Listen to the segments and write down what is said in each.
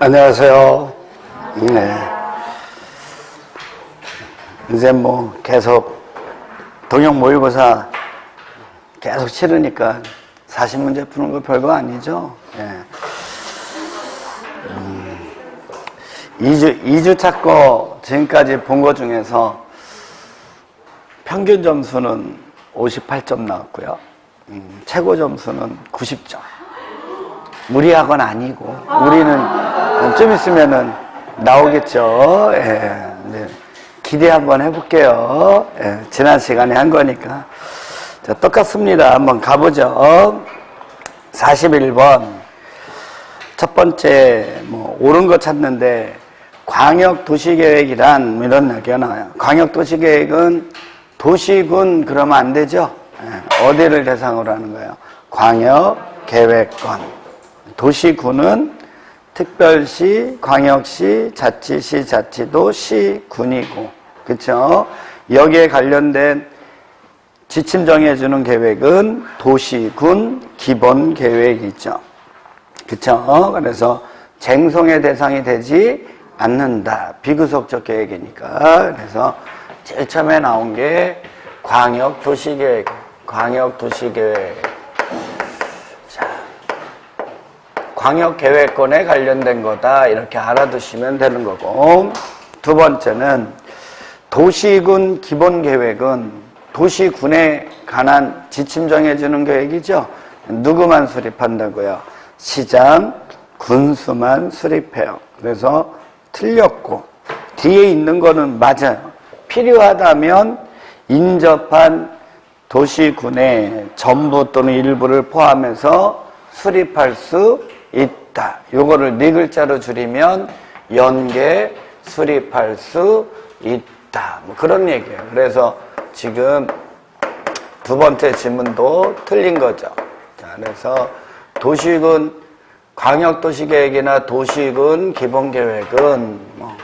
안녕하세요. 네. 이제 뭐 계속 동영 모의고사 계속 치르니까 40문제 푸는 거 별거 아니죠. 예. 2주차 거 지금까지 본 거 중에서 평균 점수는 58점 나왔고요. 최고 점수는 90점. 무리하건 아니고, 우리는 좀 있으면은 나오겠죠. 예. 네. 기대 한번 해볼게요. 예. 지난 시간에 한 거니까. 자, 똑같습니다. 한번 가보죠. 41번. 첫 번째, 옳은 거 찾는데, 광역도시계획이란 이런 얘기가 나와요. 광역도시계획은 도시군 그러면 안 되죠. 예. 어디를 대상으로 하는 거예요? 광역계획권. 도시군은 특별시, 광역시, 자치시, 자치도, 시, 군이고, 그쵸? 여기에 관련된 지침 정해주는 계획은 도시군 기본계획이죠. 그쵸? 그래서 쟁송의 대상이 되지 않는다. 비구속적 계획이니까. 그래서 제일 처음에 나온 게 광역도시계획, 광역도시계획. 광역계획권에 관련된 거다 이렇게 알아두시면 되는 거고, 두 번째는 도시군 기본계획은 도시군에 관한 지침 정해주는 계획이죠. 누구만 수립한다고요? 시장, 군수만 수립해요. 그래서 틀렸고, 뒤에 있는 거는 맞아요. 필요하다면 인접한 도시군의 전부 또는 일부를 포함해서 수립할 수 있다. 요거를 네 글자로 줄이면 연계 수립할 수 있다. 뭐 그런 얘기예요. 그래서 지금 두 번째 질문도 틀린 거죠. 자, 그래서 도시군 광역도시계획이나 도시군 기본계획은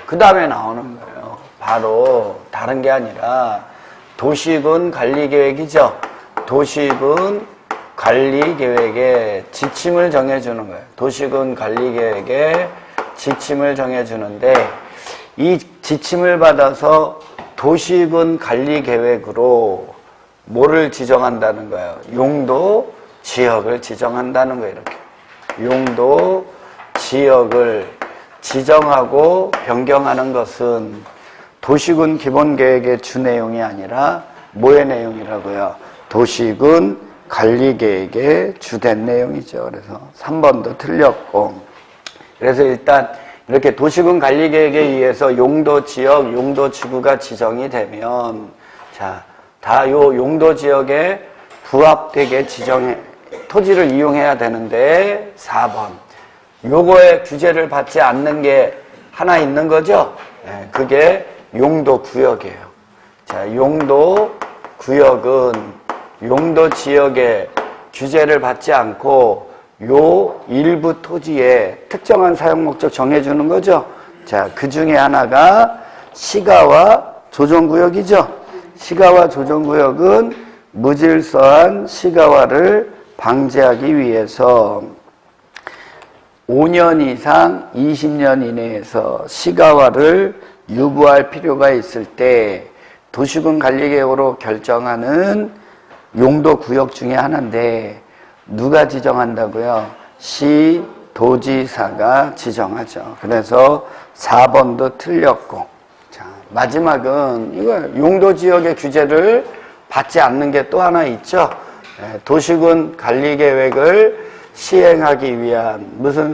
그 다음에 나오는 거예요. 바로 다른 게 아니라 도시군 관리계획이죠. 도시군 관리계획의 지침을 정해주는 거예요. 도시군 관리계획의 지침을 정해주는데, 이 지침을 받아서 도시군 관리계획으로 뭐를 지정한다는 거예요? 용도, 지역을 지정한다는 거예요. 이렇게 용도, 지역을 지정하고 변경하는 것은 도시군 기본계획의 주 내용이 아니라 뭐의 내용이라고요? 도시군 관리계획의 주된 내용이죠. 그래서 3번도 틀렸고, 그래서 일단 이렇게 도시군 관리계획에 의해서 용도 지역, 용도 지구가 지정이 되면, 자, 다 요 용도 지역에 부합되게 토지를 이용해야 되는데, 4번. 요거에 규제를 받지 않는 게 하나 있는 거죠? 네, 그게 용도 구역이에요. 자, 용도 구역은 용도 지역에 규제를 받지 않고 요 일부 토지에 특정한 사용 목적 정해주는 거죠. 자, 그 중에 하나가 시가와 조정구역이죠. 시가와 조정구역은 무질서한 시가화를 방지하기 위해서 5년 이상 20년 이내에서 시가화를 유보할 필요가 있을 때 도시군 관리계획으로 결정하는 용도 구역 중에 하나인데, 누가 지정한다고요? 시, 도지사가 지정하죠. 그래서 4번도 틀렸고, 자, 마지막은 이거 용도 지역의 규제를 받지 않는 게 또 하나 있죠. 도시군 관리계획을 시행하기 위한 무슨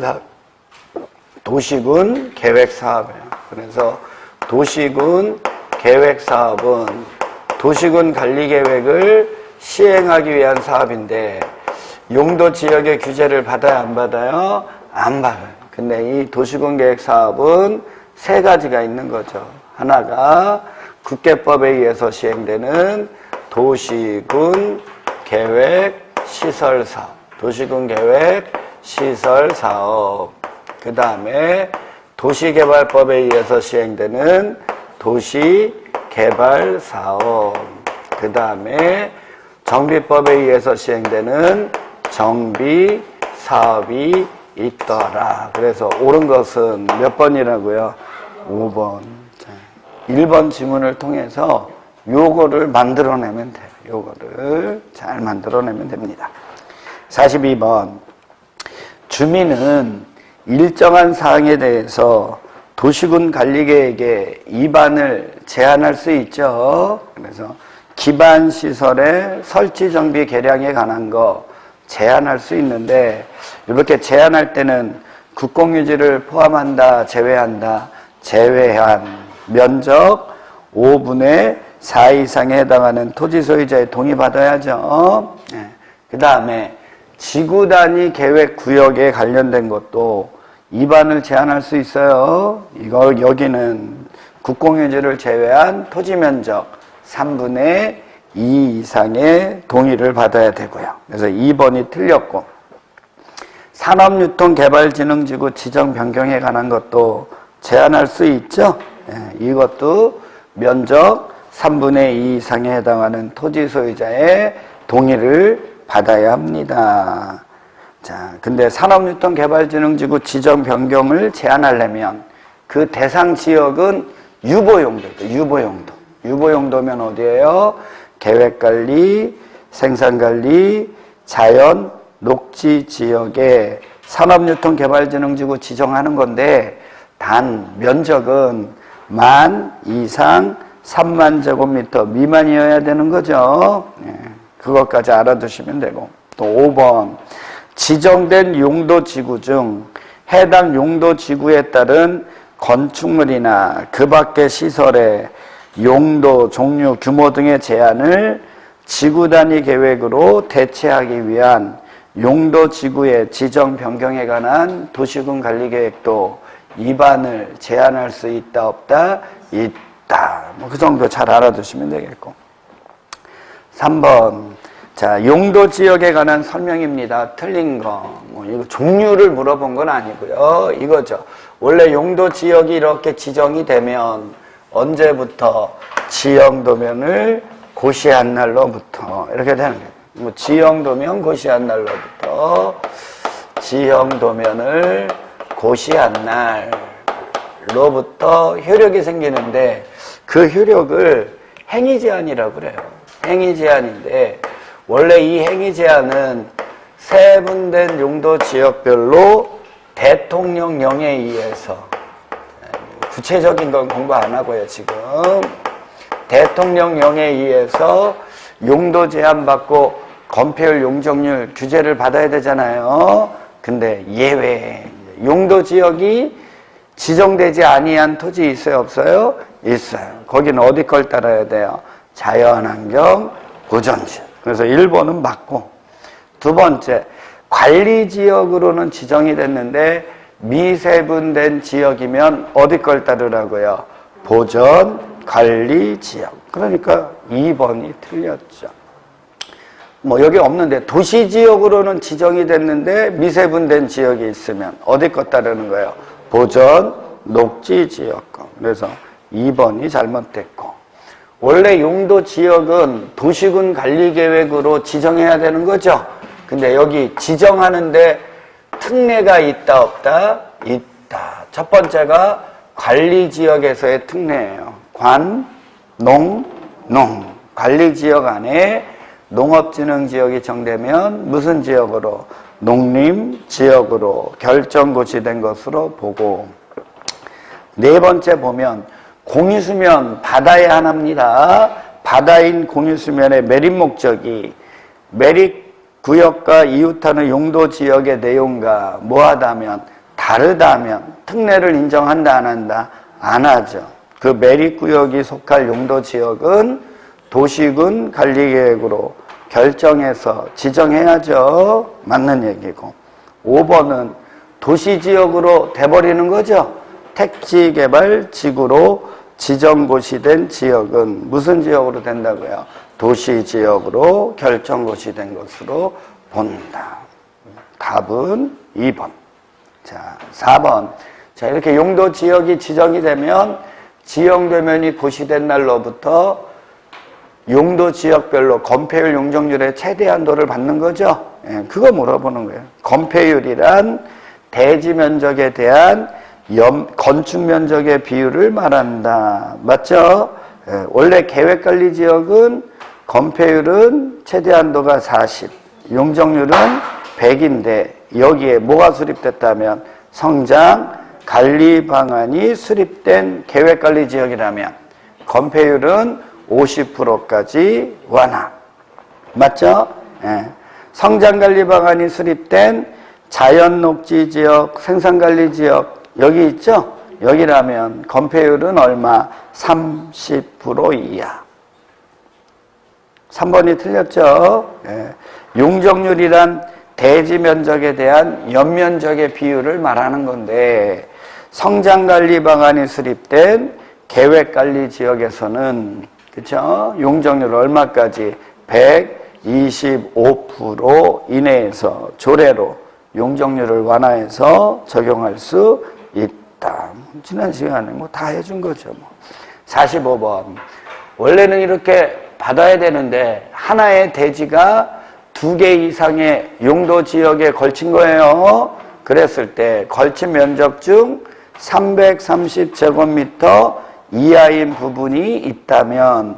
도시군 계획사업이에요. 그래서 도시군 계획사업은 도시군 관리계획을 시행하기 위한 사업인데, 용도 지역의 규제를 받아야 안 받아요? 안 받아요. 근데 이 도시군 계획 사업은 세 가지가 있는 거죠. 하나가 국계법에 의해서 시행되는 도시군 계획 시설 사업, 도시군 계획 시설 사업. 그 다음에 도시개발법에 의해서 시행되는 도시개발 사업. 그 다음에 정비법에 의해서 시행되는 정비 사업이 있더라. 그래서 옳은 것은 몇 번이라고요? 5번. 1번 지문을 통해서 요거를 만들어내면 돼요. 요거를 잘 만들어내면 됩니다. 42번. 주민은 일정한 사항에 대해서 도시군 관리계획에 위반을 제한할 수 있죠. 그래서 기반시설의 설치 정비 개량에 관한 거 제한할 수 있는데, 이렇게 제한할 때는 국공유지를 포함한다, 제외한다, 제외한 면적 5분의 4 이상에 해당하는 토지 소유자의 동의 받아야죠. 그 다음에 지구 단위 계획 구역에 관련된 것도 위반을 제한할 수 있어요. 이거 여기는 국공유지를 제외한 토지 면적 3분의 2 이상의 동의를 받아야 되고요. 그래서 2번이 틀렸고, 산업유통개발진흥지구 지정 변경에 관한 것도 제한할 수 있죠. 이것도 면적 3분의 2 이상에 해당하는 토지 소유자의 동의를 받아야 합니다. 자, 근데 산업유통개발진흥지구 지정 변경을 제한하려면 그 대상 지역은 유보용도죠. 유보용도. 유보용도면 어디예요? 계획관리, 생산관리, 자연, 녹지 지역에 산업유통개발진흥지구 지정하는 건데, 단 면적은 10,000 이상 3만 제곱미터 미만이어야 되는 거죠. 그것까지 알아두시면 되고, 또 5번. 지정된 용도지구 중 해당 용도지구에 따른 건축물이나 그 밖의 시설의 용도, 종류, 규모 등의 제한을 지구 단위 계획으로 대체하기 위한 용도지구의 지정 변경에 관한 도시군 관리계획도 위반을 제한할 수 있다, 없다? 있다. 뭐 그 정도 잘 알아두시면 되겠고. 3번. 자, 용도 지역에 관한 설명입니다. 틀린 거. 뭐 이거 종류를 물어본 건 아니고요. 이거죠. 원래 용도 지역이 이렇게 지정이 되면 언제부터? 지형도면을 고시한 날로부터 이렇게 되는 거예요. 뭐 지형도면 고시한 날로부터 지형도면을 고시한 날로부터 효력이 생기는데, 그 효력을 행위제한이라고 그래요. 행위제한인데, 원래 이 행위제한은 세분된 용도 지역별로 대통령령에 의해서, 구체적인 건 공부 안 하고요, 지금. 대통령령에 의해서 용도 제한 받고 건폐율, 용적률 규제를 받아야 되잖아요. 근데 예외, 용도 지역이 지정되지 아니한 토지 있어요, 없어요? 있어요. 거기는 어디 걸 따라야 돼요? 자연환경 보전지역. 그래서 1번은 맞고, 두 번째, 관리지역으로는 지정이 됐는데 미세분된 지역이면 어디 걸 따르라고요? 보전관리지역. 그러니까 2번이 틀렸죠. 뭐 여기 없는데 도시지역으로는 지정이 됐는데 미세분된 지역이 있으면 어디 것 따르는 거예요? 보전 녹지지역. 그래서 2번이 잘못됐고, 원래 용도 지역은 도시군 관리계획으로 지정해야 되는 거죠. 근데 여기 지정하는데 특례가 있다, 없다? 있다. 첫 번째가 관리지역에서의 특례예요. 관, 농, 농. 관리지역 안에 농업진흥지역이 정되면 무슨 지역으로? 농림지역으로 결정고시된 것으로 보고, 네 번째 보면 공유수면 바다에 하나입니다. 바다인 공유수면의 매립 목적이 매립 구역과 이웃하는 용도지역의 내용과 뭐하다면 다르다면 특례를 인정한다, 안 한다? 안 하죠. 그 매립구역이 속할 용도지역은 도시군 관리계획으로 결정해서 지정해야죠. 맞는 얘기고. 5번은 도시지역으로 돼버리는 거죠. 택지개발지구로 지정고시된 지역은 무슨 지역으로 된다고요? 도시지역으로 결정고시된 것으로 본다. 답은 2번. 자, 4번. 자, 이렇게 용도지역이 지정이 되면 지형도면이 고시된 날로부터 용도지역별로 건폐율 용적률의 최대 한도를 받는 거죠. 예, 그거 물어보는 거예요. 건폐율이란 대지 면적에 대한 건축 면적의 비율을 말한다. 맞죠? 예, 원래 계획관리지역은 건폐율은 최대한도가 40, 용적률은 100인데 여기에 뭐가 수립됐다면 성장 관리 방안이 수립된 계획관리지역이라면 건폐율은 50%까지 완화. 맞죠? 예. 성장관리 방안이 수립된 자연녹지지역, 생산관리지역 여기 있죠? 여기라면 건폐율은 얼마? 30% 이하. 3번이 틀렸죠? 예. 용적률이란 대지 면적에 대한 연면적의 비율을 말하는 건데 성장관리 방안이 수립된 계획관리지역에서는 그쵸? 용적률 얼마까지? 125% 이내에서 조례로 용적률을 완화해서 적용할 수 있다. 지난 시간에 뭐 다 해준 거죠. 뭐. 45번. 원래는 이렇게 받아야 되는데 하나의 대지가 2개 이상의 용도 지역에 걸친 거예요. 그랬을 때 걸친 면적 중 330제곱미터 이하인 부분이 있다면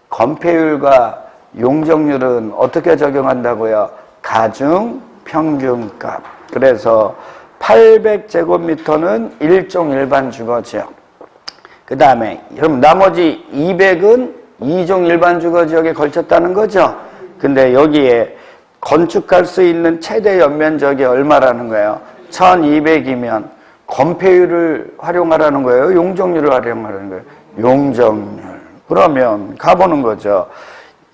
건폐율과 용적률은 어떻게 적용한다고요? 가중 평균값. 그래서 800제곱미터는 일종 일반 주거지역. 그 다음에 여러분 나머지 200은 2종 일반 주거지역에 걸쳤다는 거죠. 근데 여기에 건축할 수 있는 최대 연면적이 얼마라는 거예요? 1200이면 건폐율을 활용하라는 거예요? 용적률을 활용하라는 거예요? 용적률. 그러면 가보는 거죠.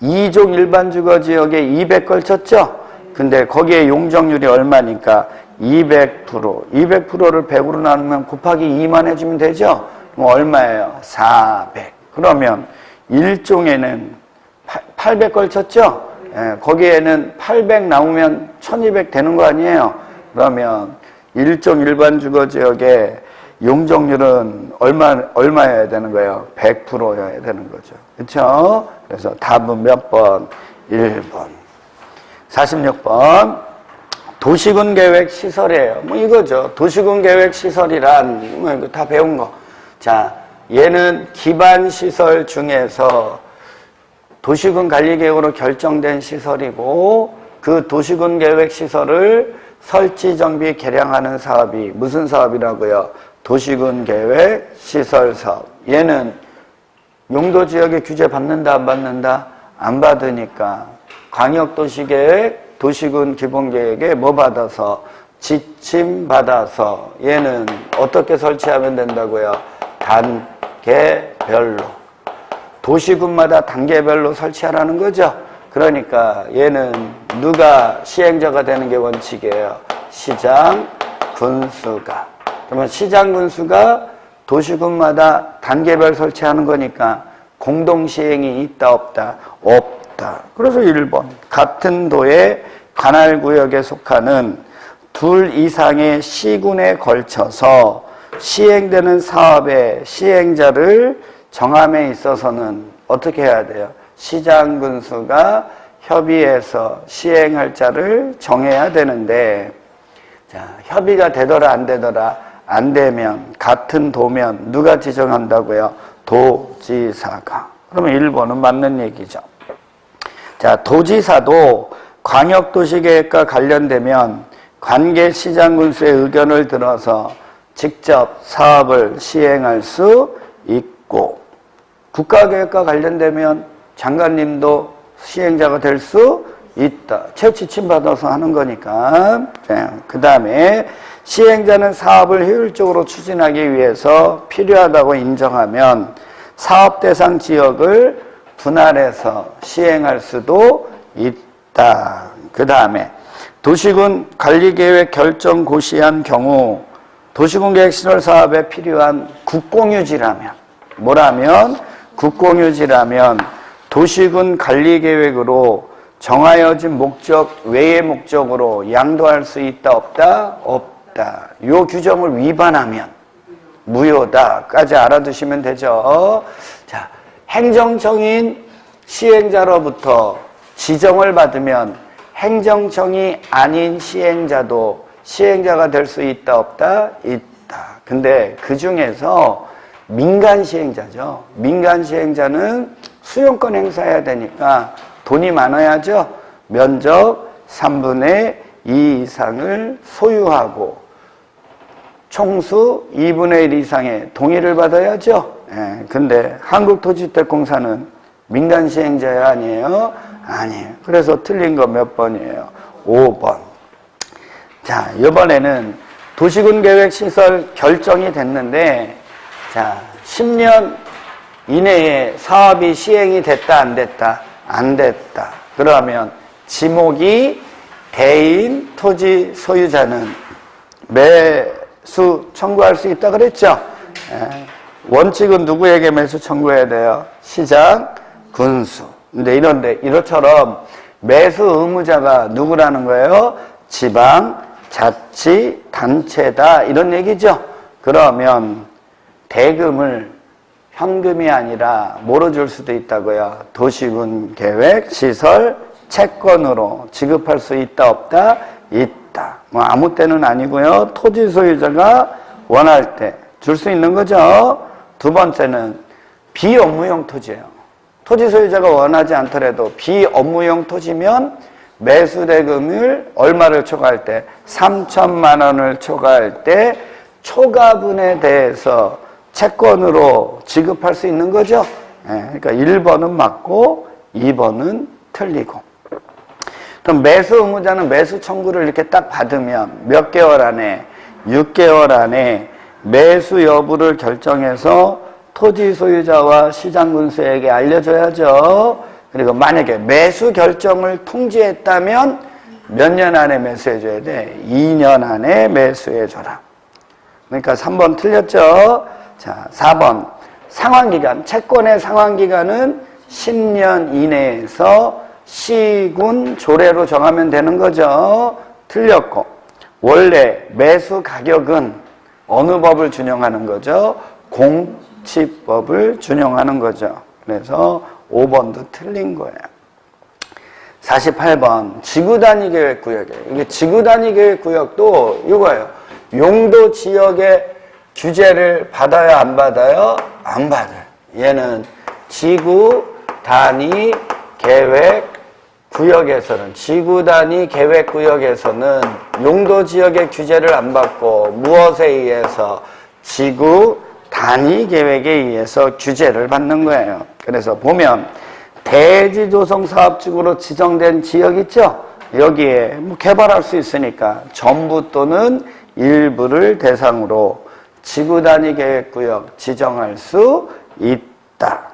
2종 일반 주거지역에 200 걸쳤죠? 근데 거기에 용적률이 얼마니까 200%. 200%를 100으로 나누면 곱하기 2만 해주면 되죠? 그럼 얼마예요? 400. 그러면 1종에는 800 걸쳤죠? 예, 거기에는 800 나오면 1200 되는 거 아니에요? 그러면 1종 일반 주거지역의 용적률은 얼마여야 되는 거예요? 100%여야 되는 거죠. 그렇죠? 그래서 답은 몇 번? 1번. 46번. 도시군 계획 시설이에요. 뭐 이거죠. 도시군 계획 시설이란 뭐 이거 다 배운 거. 자, 얘는 기반 시설 중에서 도시군 관리계획으로 결정된 시설이고 그 도시군 계획 시설을 설치, 정비, 개량하는 사업이 무슨 사업이라고요? 도시군 계획 시설 사업. 얘는 용도지역에 규제 받는다 안 받는다? 안 받으니까 광역도시계획, 도시군 기본계획에 뭐 받아서? 지침 받아서 얘는 어떻게 설치하면 된다고요? 단계별로. 도시군마다 단계별로 설치하라는 거죠. 그러니까 얘는 누가 시행자가 되는 게 원칙이에요? 시장, 군수가. 그러면 시장, 군수가 도시군마다 단계별 설치하는 거니까 공동 시행이 있다 없다? 없다. 그래서 1번. 같은 도의 관할구역에 속하는 2 이상의 시군에 걸쳐서 시행되는 사업의 시행자를 정함에 있어서는 어떻게 해야 돼요? 시장, 군수가 협의해서 시행할 자를 정해야 되는데, 자, 협의가 되더라 안 되더라? 안 되면 같은 도면 누가 지정한다고요? 도지사가. 그러면 1번은 맞는 얘기죠. 자, 도지사도 광역도시계획과 관련되면 관계 시장, 군수의 의견을 들어서 직접 사업을 시행할 수 있고, 국가계획과 관련되면 장관님도 시행자가 될 수 있다. 최지침 받아서 하는 거니까. 그 다음에 시행자는 사업을 효율적으로 추진하기 위해서 필요하다고 인정하면 사업 대상 지역을 분할해서 시행할 수도 있다. 그 다음에 도시군 관리계획 결정 고시한 경우 도시군 계획 시설 사업에 필요한 국공유지라면, 뭐라면? 국공유지라면 도시군 관리계획으로 정하여진 목적 외의 목적으로 양도할 수 있다 없다? 없다. 요 규정을 위반하면 무효다까지 알아두시면 되죠. 자, 행정청인 시행자로부터 지정을 받으면 행정청이 아닌 시행자도 시행자가 될 수 있다, 없다? 있다. 근데 그 중에서 민간 시행자죠. 민간 시행자는 수용권 행사해야 되니까 돈이 많아야죠. 면적 3분의 2 이상을 소유하고 총수 2분의 1 이상의 동의를 받아야죠. 예, 근데 한국토지주택공사는 민간 시행자야, 아니에요? 아니에요. 그래서 틀린 거 몇 번이에요? 5번. 자, 이번에는 도시군계획시설 결정이 됐는데, 자, 10년 이내에 사업이 시행이 됐다, 안 됐다? 안 됐다. 그러면 지목이 대인 토지 소유자는 매수 청구할 수 있다 그랬죠? 예. 원칙은 누구에게 매수 청구해야 돼요? 시장, 군수. 근데 이것처럼 매수 의무자가 누구라는 거예요? 지방, 자치, 단체다. 이런 얘기죠. 그러면 대금을 현금이 아니라 뭐로 줄 수도 있다고요? 도시군 계획, 시설, 채권으로 지급할 수 있다, 없다? 있다. 뭐 아무 때는 아니고요. 토지 소유자가 원할 때 줄 수 있는 거죠. 두 번째는 비업무용 토지예요. 토지 소유자가 원하지 않더라도 비업무용 토지면 매수대금을 얼마를 초과할 때? 3천만 원을 초과할 때 초과분에 대해서 채권으로 지급할 수 있는 거죠. 그러니까 1번은 맞고 2번은 틀리고. 그럼 매수 의무자는 매수 청구를 이렇게 딱 받으면 몇 개월 안에? 6개월 안에 매수 여부를 결정해서 토지 소유자와 시장 군수에게 알려줘야죠. 그리고 만약에 매수 결정을 통지했다면 몇 년 안에 매수해줘야 돼? 2년 안에 매수해줘라. 그러니까 3번 틀렸죠? 자, 4번. 상환기간. 채권의 상환기간은 10년 이내에서 시군 조례로 정하면 되는 거죠. 틀렸고. 원래 매수 가격은 어느 법을 준용하는 거죠? 공치법을 준용하는 거죠. 그래서 5번도 틀린 거예요. 48번. 지구단위 계획구역이에요. 이게 지구단위 계획구역도 이거예요. 용도 지역의 규제를 받아요, 안 받아요? 안 받아요. 얘는 지구 단위 계획 구역에서는, 지구단위 계획구역에서는 용도 지역의 규제를 안 받고 무엇에 의해서? 지구 단위 계획에 의해서 규제를 받는 거예요. 그래서 보면 대지조성 사업지구로 지정된 지역 있죠? 여기에 뭐 개발할 수 있으니까 전부 또는 일부를 대상으로 지구단위 계획구역 지정할 수 있다.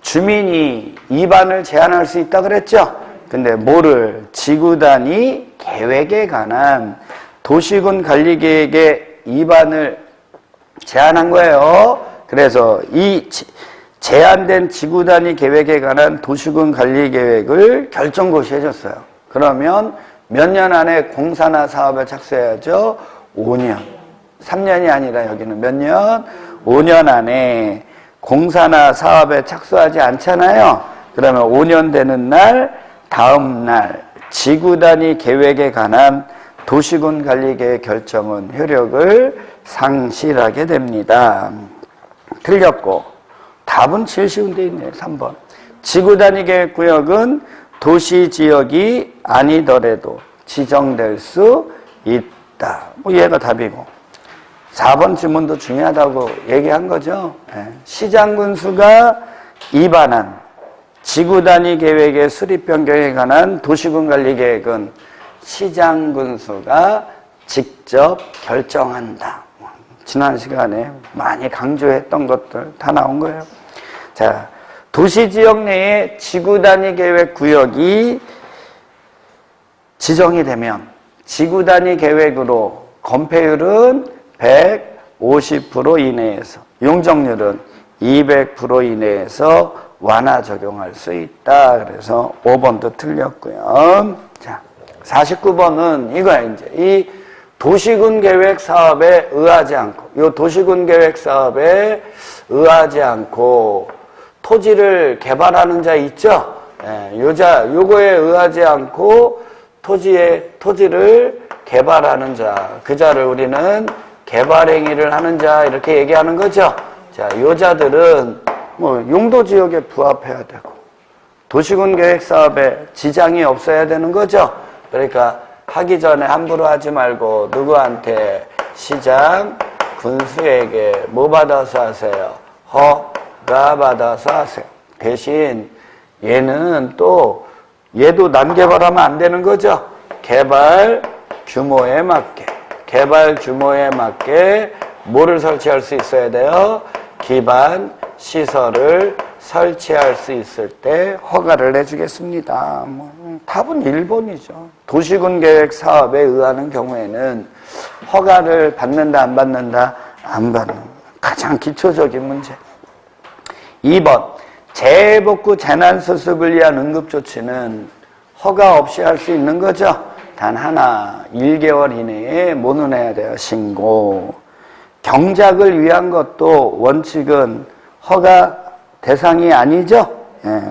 주민이 이반을 제한할 수 있다 그랬죠? 근데 뭐를? 지구단위 계획에 관한 도시군 관리계획의 이반을 제한한 거예요. 그래서 이 제한된 지구단위 계획에 관한 도시군 관리계획을 결정고시 해줬어요. 그러면 몇 년 안에 공사나 사업에 착수해야죠? 5년. 3년이 아니라 여기는 몇 년? 5년 안에 공사나 사업에 착수하지 않잖아요. 그러면 5년 되는 날, 다음 날 지구단위 계획에 관한 도시군 관리계획 결정은 효력을 상실하게 됩니다. 틀렸고 답은 제일 쉬운 데 있네요. 3번. 지구단위 계획구역은 도시지역이 아니더라도 지정될 수 있다. 뭐 얘가 답이고. 4번 질문도 중요하다고 얘기한 거죠. 시장군수가 입안한 지구단위 계획의 수립 변경에 관한 도시군 관리 계획은 시장군수가 직접 결정한다. 지난 시간에 많이 강조했던 것들 다 나온 거예요. 자, 도시지역 내에 지구단위 계획 구역이 지정이 되면 지구단위 계획으로 건폐율은 150% 이내에서, 용적률은 200% 이내에서 완화 적용할 수 있다. 그래서 5번도 틀렸고요. 자, 49번은 이거야, 이제. 이 도시군 계획 사업에 의하지 않고, 이 도시군 계획 사업에 의하지 않고 토지를 개발하는 자 있죠? 요거에 의하지 않고 토지를 개발하는 자, 그 자를 우리는 개발행위를 하는 자 이렇게 얘기하는 거죠. 자, 요 자들은 뭐 용도지역에 부합해야 되고 도시군 계획 사업에 지장이 없어야 되는 거죠. 그러니까 하기 전에 함부로 하지 말고 누구한테 시장 군수에게 뭐 받아서 하세요? 허가 받아서 하세요. 대신 얘도 난개발하면 안 되는 거죠. 개발 규모에 맞게 뭐를 설치할 수 있어야 돼요? 기반 시설을 설치할 수 있을 때 허가를 내주겠습니다. 답은 1번이죠. 도시군 계획 사업에 의하는 경우에는 허가를 받는다, 안 받는다? 안 받는. 가장 기초적인 문제. 2번. 재해복구 재난수습을 위한 응급조치는 허가 없이 할 수 있는 거죠. 단 하나, 1개월 이내에 뭐는 해야 돼요? 신고. 경작을 위한 것도 원칙은 허가 대상이 아니죠. 예.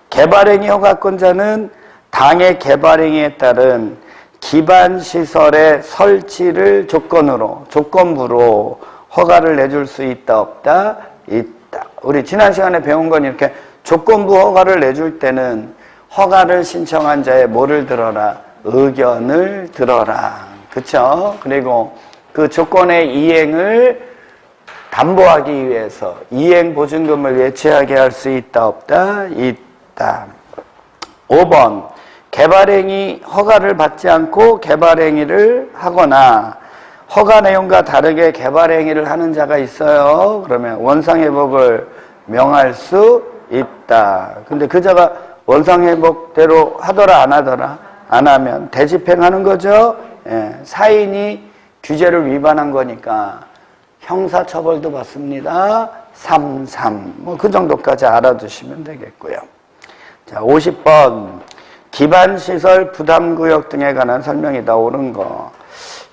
개발행위 허가권자는 당의 개발행위에 따른 기반시설의 설치를 조건부로 허가를 내줄 수 있다, 없다? 있다. 우리 지난 시간에 배운 건 이렇게 조건부 허가를 내줄 때는 허가를 신청한 자의 뭐를 들어라? 의견을 들어라. 그쵸? 그리고 그 조건의 이행을 담보하기 위해서 이행보증금을 예치하게 할 수 있다, 없다? 있다. 5번. 개발행위 허가를 받지 않고 개발행위를 하거나 허가 내용과 다르게 개발행위를 하는 자가 있어요. 그러면 원상회복을 명할 수 있다. 근데 그 자가 원상회복대로 하더라, 안 하더라? 안 하면 대집행하는 거죠. 예, 사인이 규제를 위반한 거니까 형사처벌도 받습니다. 33. 뭐 그 정도까지 알아두시면 되겠고요. 자, 50번. 기반시설 부담구역 등에 관한 설명이 나오는 거.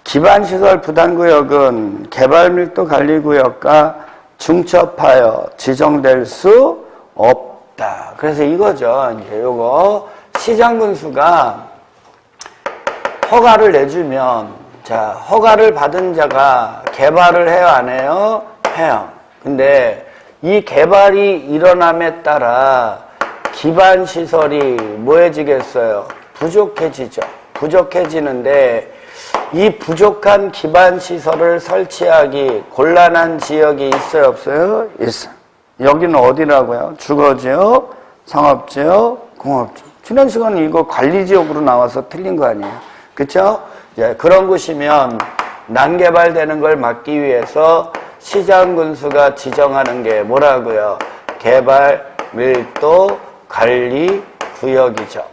기반시설 부담구역은 개발밀도 관리구역과 중첩하여 지정될 수 없다. 그래서 이거죠. 이제 요거 시장군수가 허가를 내주면, 자, 허가를 받은 자가 개발을 해요, 안 해요? 해요. 근데 이 개발이 일어남에 따라 기반시설이 뭐해지겠어요? 부족해지죠. 부족해지는데 이 부족한 기반시설을 설치하기 곤란한 지역이 있어요, 없어요? 있어요. 여기는 어디라고요? 주거지역, 상업지역, 공업지역. 지난 시간에 이거 관리지역으로 나와서 틀린 거 아니에요? 그쵸? 예, 그런 곳이면 난개발되는 걸 막기 위해서 시장군수가 지정하는 게 뭐라고요? 개발 밀도 관리 구역이죠.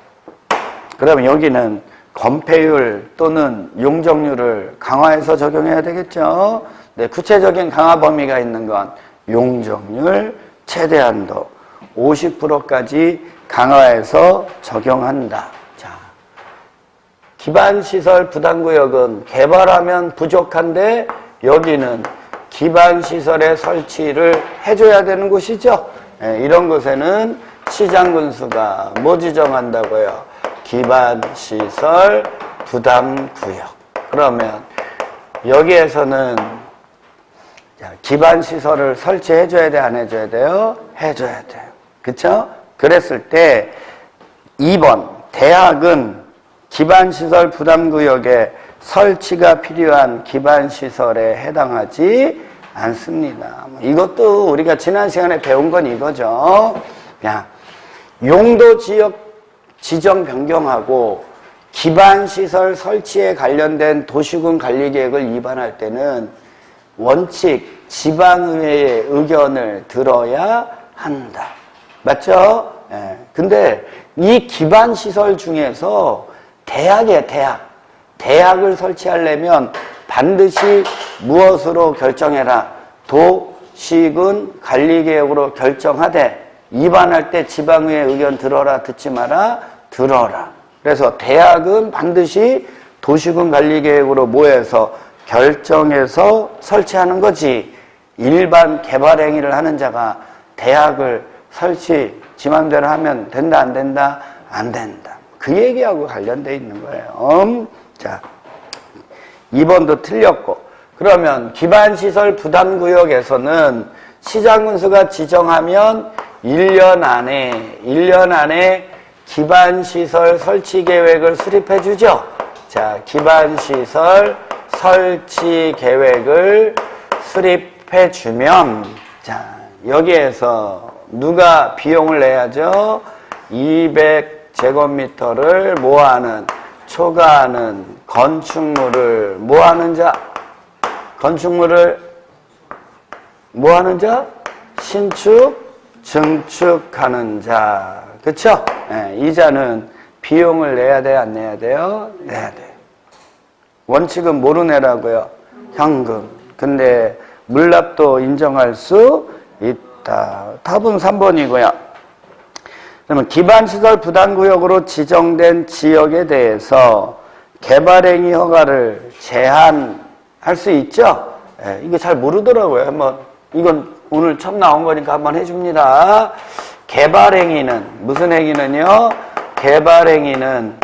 그럼 여기는 건폐율 또는 용적률을 강화해서 적용해야 되겠죠. 네, 구체적인 강화 범위가 있는 건 용적률 최대한도 50%까지 강화해서 적용한다. 자, 기반시설 부담구역은 개발하면 부족한데 여기는 기반시설의 설치를 해줘야 되는 곳이죠. 네, 이런 곳에는 시장군수가 뭐 지정한다고요? 기반시설 부담구역. 그러면 여기에서는 기반시설을 설치해줘야 돼, 안 해줘야 돼요? 해줘야 돼요. 그쵸? 그랬을 때 2번 대학은 기반시설 부담구역에 설치가 필요한 기반시설에 해당하지 않습니다. 이것도 우리가 지난 시간에 배운 건 이거죠. 용도지역 지정 변경하고 기반시설 설치에 관련된 도시군 관리계획을 위반할 때는 원칙 지방의회의 의견을 들어야 한다. 맞죠? 예. 근데 이 기반시설 중에서 대학이에요, 대학. 대학을 설치하려면 반드시 무엇으로 결정해라? 도시군 관리계획으로 결정하되 위반할 때 지방의회 의견 들어라, 듣지 마라? 들어라. 그래서 대학은 반드시 도시군 관리계획으로 모여서 결정해서 설치하는 거지. 일반 개발 행위를 하는 자가 대학을 설치 지 맘대로 하면 된다, 안 된다? 안 된다. 그 얘기하고 관련돼 있는 거예요. 자, 2번도 틀렸고. 그러면 기반시설 부담구역에서는 시장군수가 지정하면 1년 안에 기반시설 설치 계획을 수립해 주죠. 자, 기반시설 설치 계획을 수립해 주면, 자, 여기에서 누가 비용을 내야죠? 200제곱미터를 뭐하는, 초과하는 건축물을 뭐하는 자? 건축물을 뭐하는 자? 신축, 증축하는 자. 그쵸? 네, 이자는 비용을 내야 돼, 안 내야 돼요? 내야 돼. 원칙은 뭐로 내라고요? 현금. 근데 물납도 인정할 수 있다. 답은 3번이고요. 그러면 기반시설 부담구역으로 지정된 지역에 대해서 개발행위 허가를 제한할 수 있죠? 네, 이게 잘 모르더라고요. 한번, 이건 오늘 처음 나온 거니까 한번 해줍니다. 개발행위는, 무슨 행위는요? 개발행위는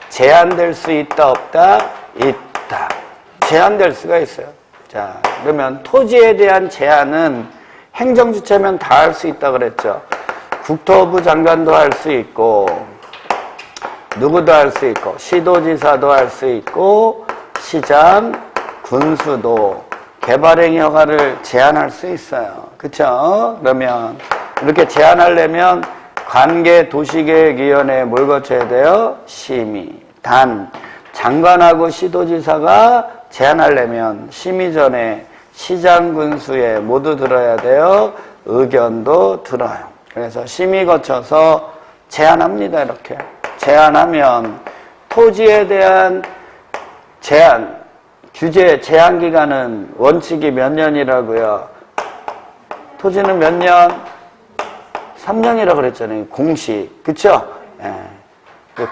제한될 수 있다, 없다? 있다. 제한될 수가 있어요. 자, 그러면 토지에 대한 제한은 행정주체면 다 할 수 있다 그랬죠. 국토부 장관도 할 수 있고, 누구도 할 수 있고, 시도지사도 할 수 있고, 시장, 군수도 개발행위 허가를 제한할 수 있어요. 그쵸? 그러면 이렇게 제한하려면 관계도시계획위원회에 뭘 거쳐야 돼요? 심의. 단, 장관하고 시도지사가 제한하려면 심의 전에 시장, 군수에 모두 들어야 돼요. 의견도 들어요. 그래서 심의 거쳐서 제한합니다. 이렇게. 제한하면 토지에 대한 제한, 규제 제한 기간은 원칙이 몇 년이라고요? 토지는 몇 년? 3년이라고 그랬잖아요. 공식. 그쵸? 예.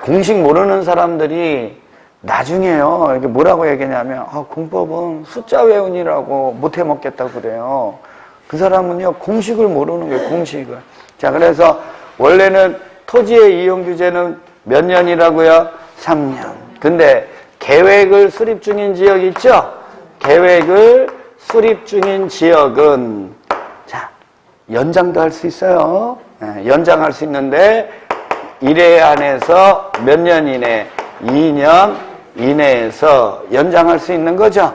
공식 모르는 사람들이 나중에요. 이게 뭐라고 얘기냐면, 공법은 숫자 외운이라고 못해 먹겠다고 그래요. 그 사람은요, 공식을 모르는 거예요. 공식을. 자, 그래서 원래는 토지의 이용 규제는 몇 년이라고요? 3년. 근데 계획을 수립 중인 지역 있죠? 계획을 수립 중인 지역은, 자, 연장도 할 수 있어요. 네, 연장할 수 있는데 1회 안에서 몇 년 이내? 2년 이내에서 연장할 수 있는 거죠.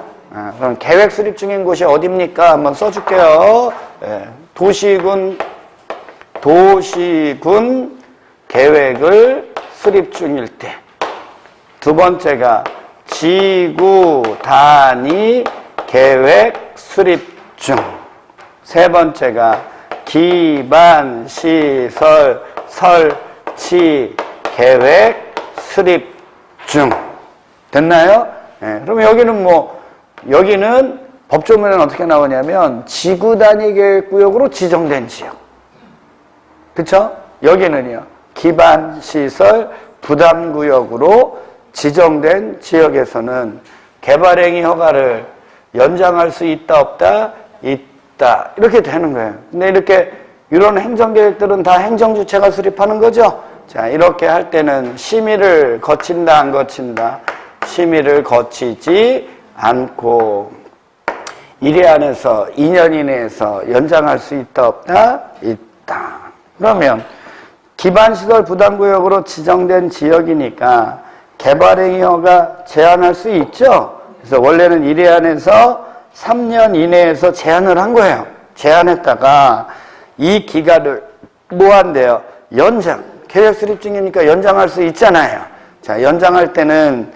그럼 계획 수립 중인 곳이 어디입니까? 한번 써줄게요. 네, 도시군 계획을 수립 중일 때. 두 번째가 지구 단위 계획 수립 중. 세 번째가 기반 시설 설치 계획 수립 중. 됐나요? 네, 그럼 여기는 법조문에는 어떻게 나오냐면 지구 단위 계획 구역으로 지정된 지역. 그쵸? 여기는요. 기반 시설 부담 구역으로 지정된 지역에서는 개발행위 허가를 연장할 수 있다, 없다? 있다. 이렇게 되는 거예요. 근데 이렇게 이런 행정계획들은 다 행정주체가 수립하는 거죠. 자, 이렇게 할 때는 심의를 거친다, 안 거친다? 심의를 거치지 않고 1회 안에서 2년 이내에서 연장할 수 있다, 없다? 있다. 그러면 기반시설 부담구역으로 지정된 지역이니까 개발행위 허가 제한할 수 있죠. 그래서 원래는 1회 안에서 3년 이내에서 제한을 한 거예요. 제한했다가 이 기간을 뭐 한대요? 연장. 계획 수립 중이니까 연장할 수 있잖아요. 자, 연장할 때는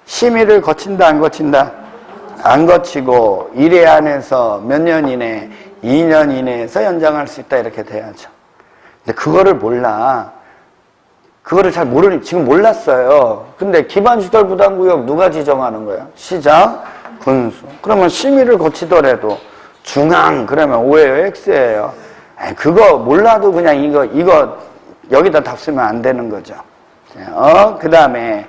심의를 거친다, 안 거친다? 안 거치고 1회 안에서 몇 년 이내? 2년 이내에서 연장할 수 있다, 이렇게 돼야죠. 근데 그거를 몰라. 그거를 잘 모르니, 지금 몰랐어요. 근데 기반시설 부담구역 누가 지정하는 거예요? 시장, 군수. 그러면 심의를 거치더라도 중앙, 그러면 O예요, X예요? 그거 몰라도 그냥 이거 여기다 답 쓰면 안 되는 거죠. 그 다음에,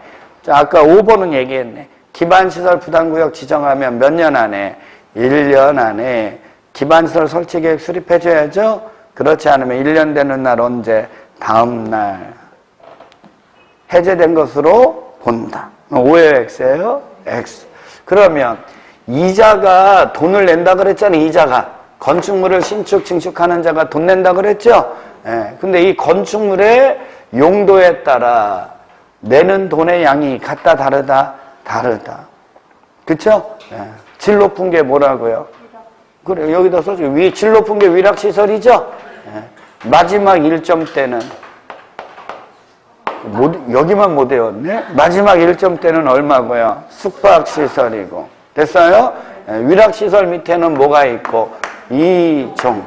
아까 5번은 얘기했네. 기반시설 부담구역 지정하면 몇 년 안에? 1년 안에 기반시설 설치계획 수립해줘야죠? 그렇지 않으면 1년 되는 날 언제? 다음 날. 해제된 것으로 본다. 5의 x예요. x. 그러면 이자가 돈을 낸다 그랬잖아요. 이자가. 건축물을 신축, 증축하는 자가 돈 낸다 그랬죠. 예. 근데 이 건축물의 용도에 따라 내는 돈의 양이 같다, 다르다? 다르다. 그쵸? 예. 질 높은 게 뭐라고요? 그래, 여기다 써줘. 질 높은 게 위락시설이죠? 예. 마지막 일점 때는 여기만 못 외웠네? 마지막 일점 때는 얼마고요? 숙박시설이고. 됐어요? 위락시설 밑에는 뭐가 있고? 2종.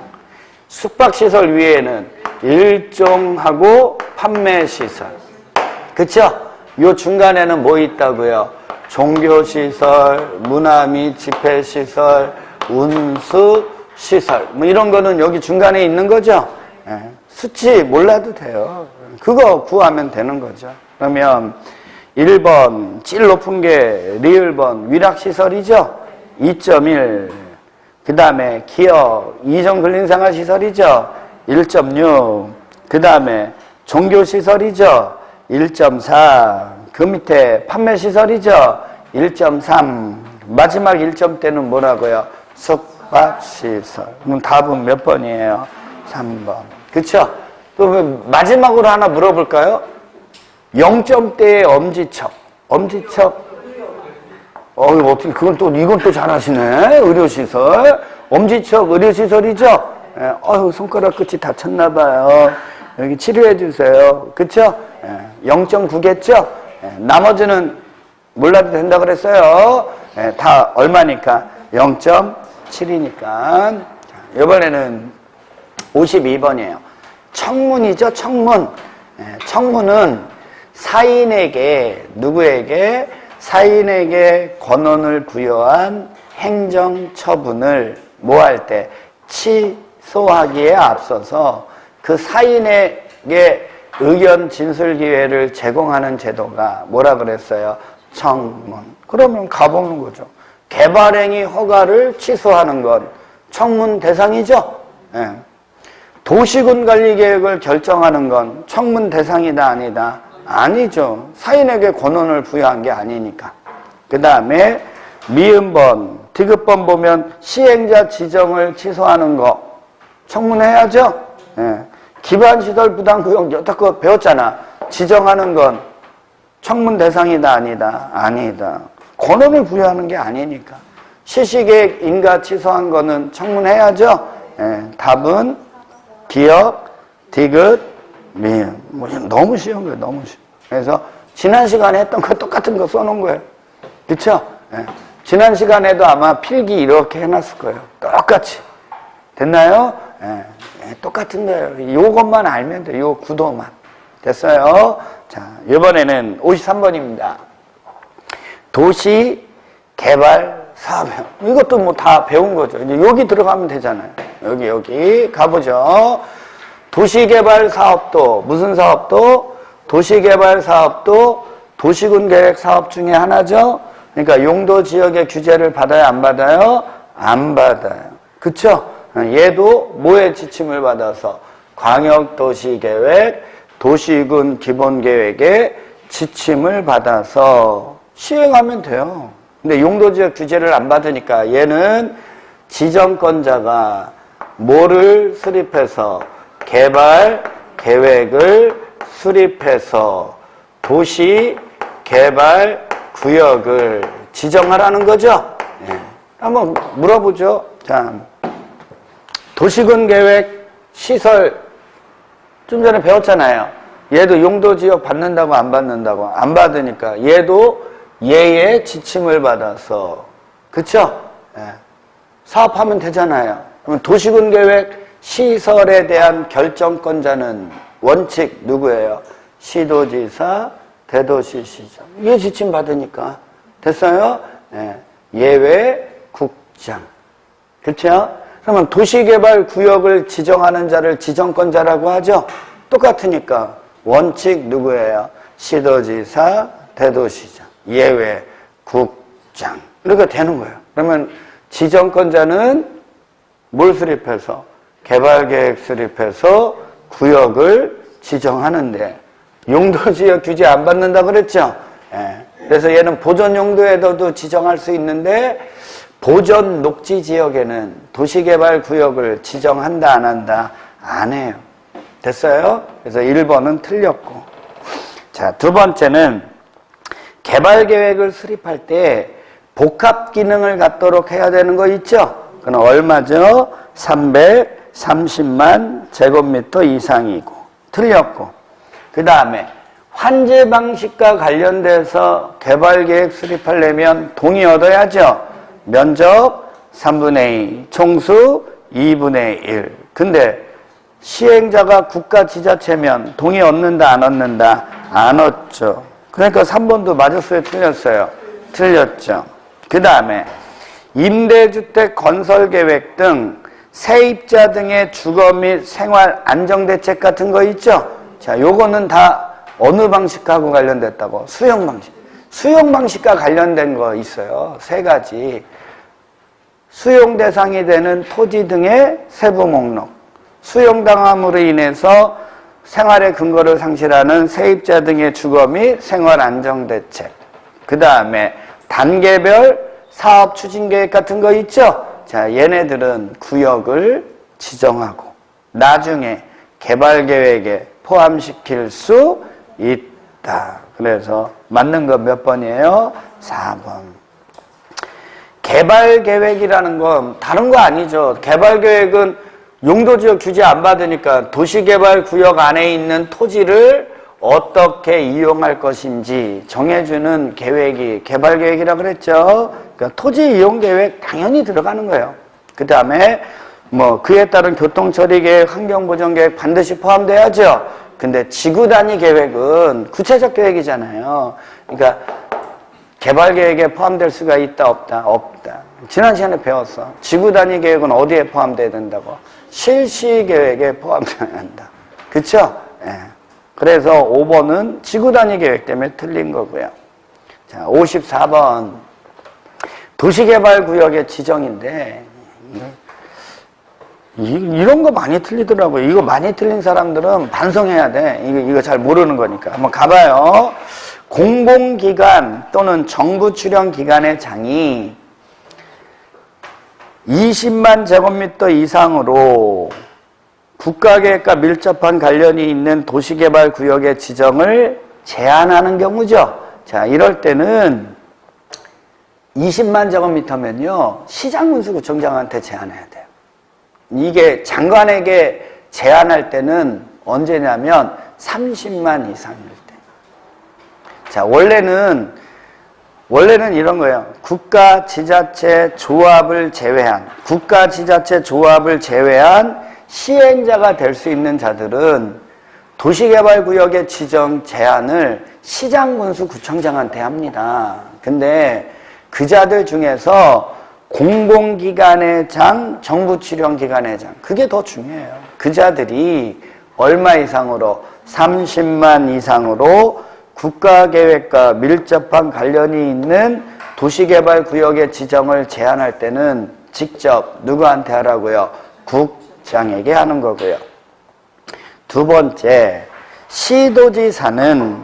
숙박시설 위에는 1종하고 판매시설. 그쵸? 요 중간에는 뭐 있다고요? 종교시설, 문화 및 집회시설, 운수시설. 뭐 이런 거는 여기 중간에 있는 거죠? 수치 몰라도 돼요. 그거 구하면 되는 거죠. 그러면 1번 질 높은 게 리을번 위락시설이죠. 2.1. 그 다음에 기업 2종 근린생활시설이죠. 1.6. 그 다음에 종교시설이죠. 1.4. 그 밑에 판매시설이죠. 1.3. 마지막 1점대는 뭐라고요? 숙박시설. 그럼 답은 몇 번이에요? 3번. 그쵸? 또 마지막으로 하나 물어볼까요? 0점대의 엄지척. 엄지척. 어떻게, 이건 또 잘하시네. 의료시설. 엄지척 의료시설이죠? 손가락 끝이 다쳤나봐요. 여기 치료해주세요. 그쵸? 0.9겠죠? 나머지는 몰라도 된다 그랬어요. 다 얼마니까? 0.7이니까. 이번에는 52번이에요. 청문이죠, 청문. 청문은 누구에게? 사인에게 권한을 부여한 행정처분을 뭐 할 때? 취소하기에 앞서서 그 사인에게 의견 진술 기회를 제공하는 제도가 뭐라 그랬어요? 청문. 그러면 가보는 거죠. 개발행위 허가를 취소하는 건 청문 대상이죠? 예. 도시군 관리 계획을 결정하는 건 청문 대상이다, 아니다? 아니죠. 사인에게 권한을 부여한 게 아니니까. 그 다음에 미음번, 디귿번 보면 시행자 지정을 취소하는 거 청문해야죠? 예. 기반시설 부담구역 여태껏 배웠잖아. 지정하는 건 청문 대상이다, 아니다? 아니다. 권한을 부여하는 게 아니니까. 실시계획 인가 취소한 거는 청문해야죠? 예. 답은 기억, 디귿, 미음. 너무 쉬운 거예요. 너무 쉬워. 그래서 지난 시간에 했던 거 똑같은 거 써놓은 거예요. 그쵸? 예. 지난 시간에도 아마 필기 이렇게 해놨을 거예요. 똑같이. 됐나요? 예. 똑같은 거예요. 요것만 알면 돼요. 요 구도만. 됐어요? 자, 이번에는 53번입니다. 도시 개발 사업형. 이것도 뭐 다 배운 거죠. 이제 여기 들어가면 되잖아요. 여기 가보죠. 도시개발 사업도 무슨 사업도? 도시개발 사업도 도시군 계획 사업 중에 하나죠. 그러니까 용도 지역의 규제를 받아요, 안 받아요? 안 받아요. 그쵸? 얘도 뭐의 지침을 받아서? 광역도시계획, 도시군 기본계획의 지침을 받아서 시행하면 돼요. 근데 용도지역 규제를 안 받으니까 얘는 지정권자가 뭐를 수립해서? 개발 계획을 수립해서 도시 개발 구역을 지정하라는 거죠. 네. 한번 물어보죠. 자, 도시군 계획 시설 좀 전에 배웠잖아요. 얘도 용도지역 받는다고 안 받는다고? 안 받으니까 얘도 얘의 지침을 받아서 그쵸? 네. 사업하면 되잖아요. 그럼 도시군 계획 시설에 대한 결정권자는 원칙 누구예요? 시도지사, 대도시시장. 이게 지침 받으니까 됐어요? 네. 예외 국장. 그렇죠? 그러면 도시개발 구역을 지정하는 자를 지정권자라고 하죠? 똑같으니까 원칙 누구예요? 시도지사, 대도시장. 예외 국장. 이렇게 되는 거예요. 그러면 지정권자는 뭘 수립해서? 개발계획 수립해서 구역을 지정하는데 용도지역 규제 안 받는다 그랬죠? 예. 그래서 얘는 보전 용도에도 지정할 수 있는데 보전 녹지 지역에는 도시개발구역을 지정한다 안 한다? 안 해요. 됐어요? 그래서 1번은 틀렸고. 자, 두 번째는 개발계획을 수립할 때 복합 기능을 갖도록 해야 되는 거 있죠? 그건 얼마죠? 330만 제곱미터 이상이고. 틀렸고. 그 다음에 환제 방식과 관련돼서 개발계획 수립하려면 동의 얻어야죠. 면적 3분의 2, 총수 2분의 1. 근데 시행자가 국가지자체면 동의 얻는다 안 얻는다? 안 얻죠. 그러니까 3번도 맞았어요? 틀렸어요? 틀렸죠. 그 다음에 임대주택 건설계획 등 세입자 등의 주거 및 생활 안정대책 같은 거 있죠? 자, 요거는 다 어느 방식하고 관련됐다고? 수용 방식. 수용 방식과 관련된 거 있어요. 세 가지. 수용 대상이 되는 토지 등의 세부 목록. 수용당함으로 인해서 생활의 근거를 상실하는 세입자 등의 주거 및 생활 안정대책. 그 다음에 단계별 사업 추진계획 같은 거 있죠? 자, 얘네들은 구역을 지정하고 나중에 개발계획에 포함시킬 수 있다. 그래서 맞는 거 몇 번이에요? 4번. 개발계획이라는 건 다른 거 아니죠. 개발계획은 용도지역 규제 안 받으니까 도시개발구역 안에 있는 토지를 어떻게 이용할 것인지 정해주는 계획이 개발계획이라고 그랬죠. 그러니까 토지 이용계획 당연히 들어가는 거예요. 그 다음에 뭐 그에 따른 교통처리계획, 환경보전계획 반드시 포함돼야죠. 근데 지구단위 계획은 구체적 계획이잖아요. 그러니까 개발계획에 포함될 수가 있다 없다? 없다. 지난 시간에 배웠어. 지구단위 계획은 어디에 포함돼야 된다고? 실시계획에 포함돼야 한다. 그쵸? 예. 그래서 5번은 지구단위 계획 때문에 틀린 거고요. 자, 54번. 도시개발구역의 지정인데 이런 거 많이 틀리더라고요. 이거 많이 틀린 사람들은 반성해야 돼. 이거 잘 모르는 거니까. 한번 가봐요. 공공기관 또는 정부 출연 기관의 장이 20만 제곱미터 이상으로 국가계획과 밀접한 관련이 있는 도시개발구역의 지정을 제한하는 경우죠. 자, 이럴 때는 20만 제곱미터면요, 시장군수구청장한테 제한해야 돼요. 이게 장관에게 제한할 때는 언제냐면 30만 이상일 때. 자, 원래는 이런 거예요. 국가지자체 조합을 제외한 시행자가 될 수 있는 자들은 도시개발구역의 지정 제한을 시장군수구청장한테 합니다. 근데 그 자들 중에서 공공기관의 장, 정부출연기관의 장, 그게 더 중요해요. 그 자들이 얼마 이상으로? 30만 이상으로 국가계획과 밀접한 관련이 있는 도시개발구역의 지정을 제한할 때는 직접 누구한테 하라고요? 국장에게 하는 거고요. 두 번째, 시도지사는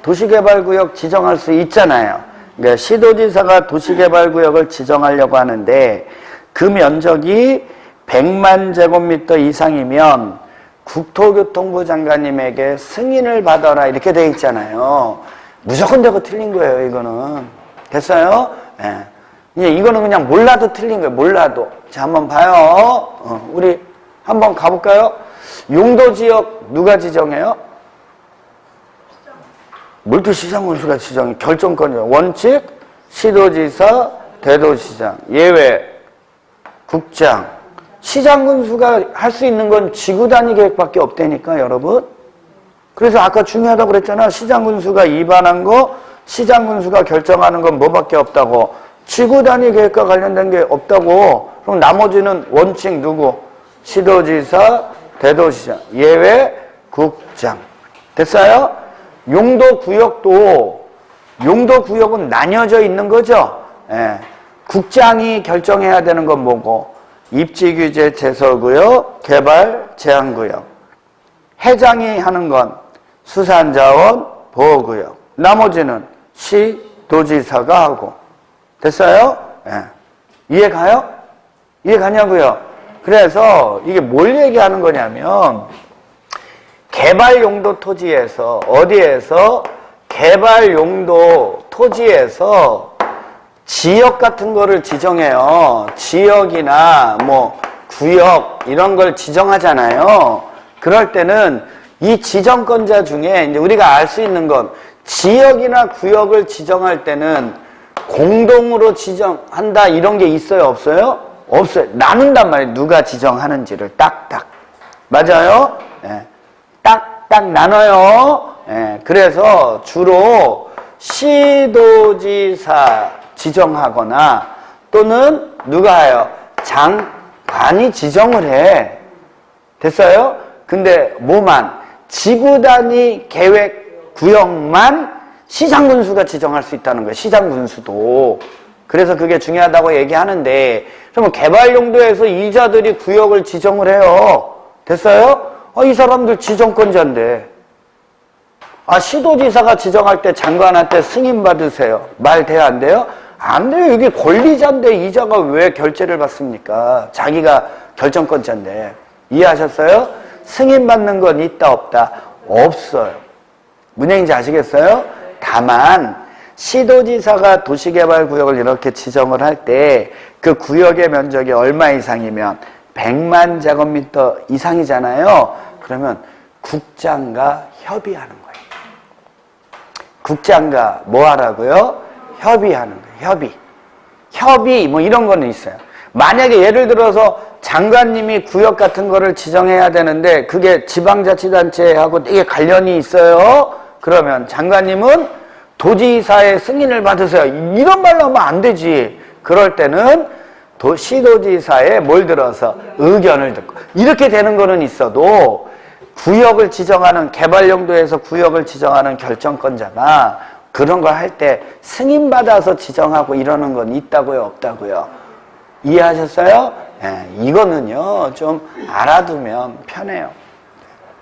도시개발구역 지정할 수 있잖아요. 그러니까 시도지사가 도시개발구역을 지정하려고 하는데 그 면적이 100만 제곱미터 이상이면 국토교통부 장관님에게 승인을 받아라 이렇게 돼 있잖아요. 무조건 되고 틀린 거예요, 이거는. 됐어요? 예. 이거는 그냥 몰라도 틀린 거예요, 몰라도. 자, 한번 봐요. 우리 한번 가볼까요? 용도지역 누가 지정해요? 물투시장군수가 지정해. 결정권이요. 원칙, 시도지사, 대도시장. 예외, 국장. 시장군수가 할 수 있는 건 지구단위 계획밖에 없다니까, 여러분. 그래서 아까 중요하다고 그랬잖아. 시장군수가 입안한 거, 시장군수가 결정하는 건 뭐밖에 없다고. 지구단위 계획과 관련된 게 없다고. 그럼 나머지는 원칙 누구? 시도지사, 대도시장. 예외, 국장. 됐어요? 용도구역은 나뉘어져 있는 거죠. 예. 국장이 결정해야 되는 건 뭐고? 입지규제 제설구역, 개발 제한구역. 회장이 하는 건 수산자원보호구역, 나머지는 시도지사가 하고. 됐어요? 예. 이해 가요? 이해 가냐고요? 그래서 이게 뭘 얘기하는 거냐면 개발용도 토지에서 어디에서 개발용도 토지에서 지역 같은 거를 지정해요. 지역이나 뭐 구역 이런 걸 지정하잖아요. 그럴 때는 이 지정권자 중에 이제 우리가 알 수 있는 건 지역이나 구역을 지정할 때는 공동으로 지정한다 이런 게 있어요? 없어요? 없어요. 나눈단 말이에요. 누가 지정하는지를 딱딱. 맞아요? 예. 딱딱 나눠요. 예. 그래서 주로 시도지사 지정하거나 또는 누가 해요? 장관이 지정을 해. 됐어요? 근데 뭐만? 지구 단위 계획 구역만 시장군수가 지정할 수 있다는 거예요. 시장군수도. 그래서 그게 중요하다고 얘기하는데 그러면 개발용도에서 이자들이 구역을 지정을 해요. 됐어요? 이 사람들 지정권자인데 시도지사가 지정할 때 장관한테 승인 받으세요. 말 돼요? 안 돼요? 안 돼요. 이게 권리자인데 이자가 왜 결제를 받습니까? 자기가 결정권자인데. 이해하셨어요? 승인 받는 건 있다 없다? 없어요. 무슨 얘기인지 아시겠어요? 다만 시도지사가 도시개발구역을 이렇게 지정을 할 때 그 구역의 면적이 얼마 이상이면 100만 제곱미터 이상이잖아요. 그러면 국장과 협의하는 거예요. 국장과 뭐 하라고요? 협의하는 거예요. 협의 뭐 이런 거는 있어요. 만약에 예를 들어서 장관님이 구역 같은 거를 지정해야 되는데 그게 지방자치단체하고 이게 관련이 있어요. 그러면 장관님은 도지사의 승인을 받으세요. 이런 말로 하면 안 되지. 그럴 때는 시도지사에 뭘 들어서 의견을 듣고 이렇게 되는 거는 있어도 구역을 지정하는 개발용도에서 구역을 지정하는 결정권자가 그런 걸 할 때 승인받아서 지정하고 이러는 건 있다고요? 없다고요? 이해하셨어요? 네, 이거는요 좀 알아두면 편해요.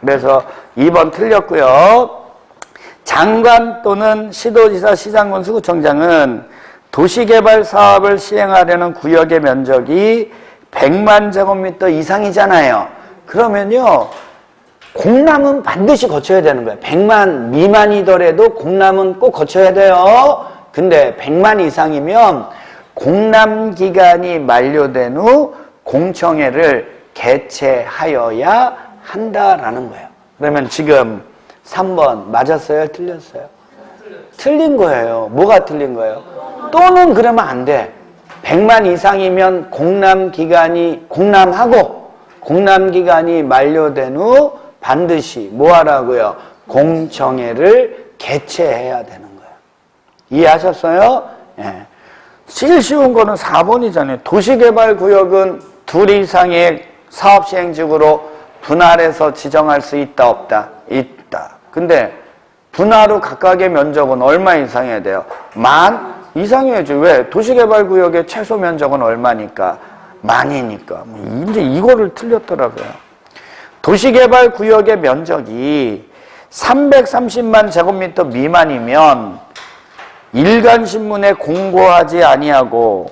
그래서 2번 틀렸고요. 장관 또는 시도지사, 시장군수, 구청장은 도시개발 사업을 시행하려는 구역의 면적이 100만 제곱미터 이상이잖아요. 그러면요 공람은 반드시 거쳐야 되는 거예요. 100만 미만이더라도 공람은 꼭 거쳐야 돼요. 근데 100만 이상이면 공람기간이 만료된 후 공청회를 개최하여야 한다라는 거예요. 그러면 지금 3번 맞았어요? 틀렸어요? 틀린 거예요. 뭐가 틀린 거예요? 또는 그러면 안 돼. 100만 이상이면 공람하고 공람기간이 만료된 후 반드시 뭐 하라고요? 공청회를 개최해야 되는 거예요. 이해하셨어요? 예. 제일 쉬운 거는 4번이잖아요. 도시개발구역은 둘 이상의 사업시행지구로 분할해서 지정할 수 있다 없다? 있다. 근데 분할 후 각각의 면적은 얼마 이상해야 돼요? 10,000 이상이어야지. 왜? 도시개발구역의 최소 면적은 얼마니까? 10,000이니까. 이제 이거를 틀렸더라고요. 도시개발구역의 면적이 330만 제곱미터 미만이면 일간신문에 공고하지 아니하고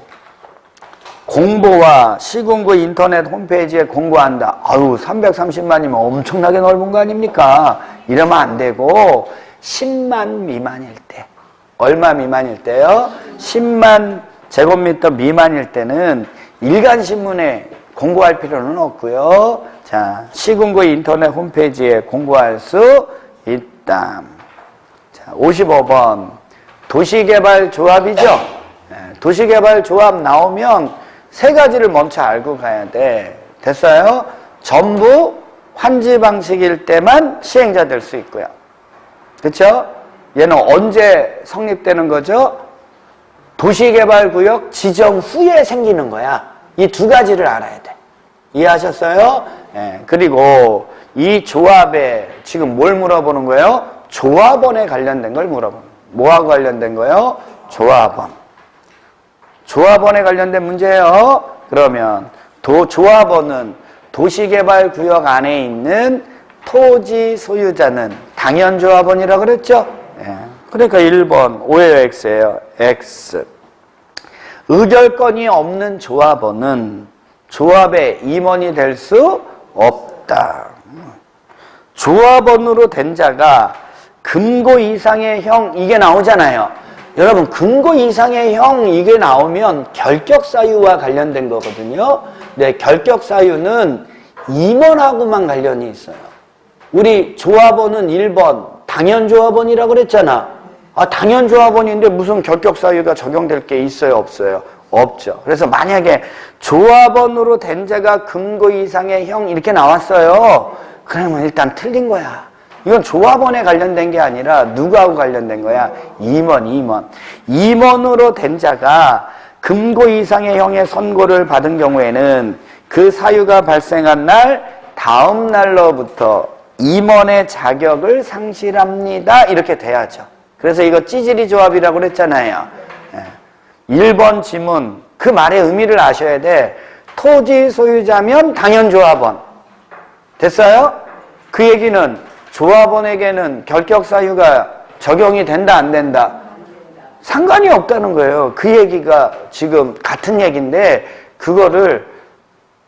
공보와 시군구 인터넷 홈페이지에 공고한다. 330만이면 엄청나게 넓은 거 아닙니까? 이러면 안 되고 10만 미만일 때. 얼마 미만일 때요? 10만 제곱미터 미만일 때는 일간신문에 공고할 필요는 없고요. 자, 시군구 인터넷 홈페이지에 공고할 수 있다. 자, 55번. 도시개발조합이죠? 네, 도시개발조합 나오면 세 가지를 먼저 알고 가야 돼. 됐어요? 전부 환지 방식일 때만 시행자 될 수 있고요. 그렇죠? 얘는 언제 성립되는 거죠? 도시개발구역 지정 후에 생기는 거야. 이 두 가지를 알아야 돼. 이해하셨어요? 네, 그리고 이 조합에 지금 뭘 물어보는 거예요? 조합원에 관련된 걸 물어보는 거예요. 뭐하고 관련된 거예요? 조합원. 조합원에 관련된 문제예요. 그러면 조합원은 도시개발구역 안에 있는 토지 소유자는 당연조합원이라고 그랬죠? 예. 그러니까 1번 오해요 X예요. X. 의결권이 없는 조합원은 조합의 임원이 될 수 없다. 조합원으로 된 자가 금고 이상의 형 이게 나오잖아요. 여러분 금고 이상의 형 이게 나오면 결격사유와 관련된 거거든요. 네, 결격사유는 임원하고만 관련이 있어요. 우리 조합원은 1번 당연조합원이라고 그랬잖아. 아, 당연조합원인데 무슨 결격사유가 적용될 게 있어요? 없어요? 없죠. 그래서 만약에 조합원으로 된 자가 금고 이상의 형 이렇게 나왔어요. 그러면 일단 틀린 거야. 이건 조합원에 관련된 게 아니라 누구하고 관련된 거야? 임원. 임원으로 된 자가 금고 이상의 형의 선고를 받은 경우에는 그 사유가 발생한 날 다음 날로부터 임원의 자격을 상실합니다. 이렇게 돼야죠. 그래서 이거 찌질이 조합이라고 그랬잖아요. 1번 지문 그 말의 의미를 아셔야 돼. 토지 소유자면 당연조합원. 됐어요? 그 얘기는 조합원에게는 결격사유가 적용이 된다 안 된다? 상관이 없다는 거예요. 그 얘기가 지금 같은 얘기인데 그거를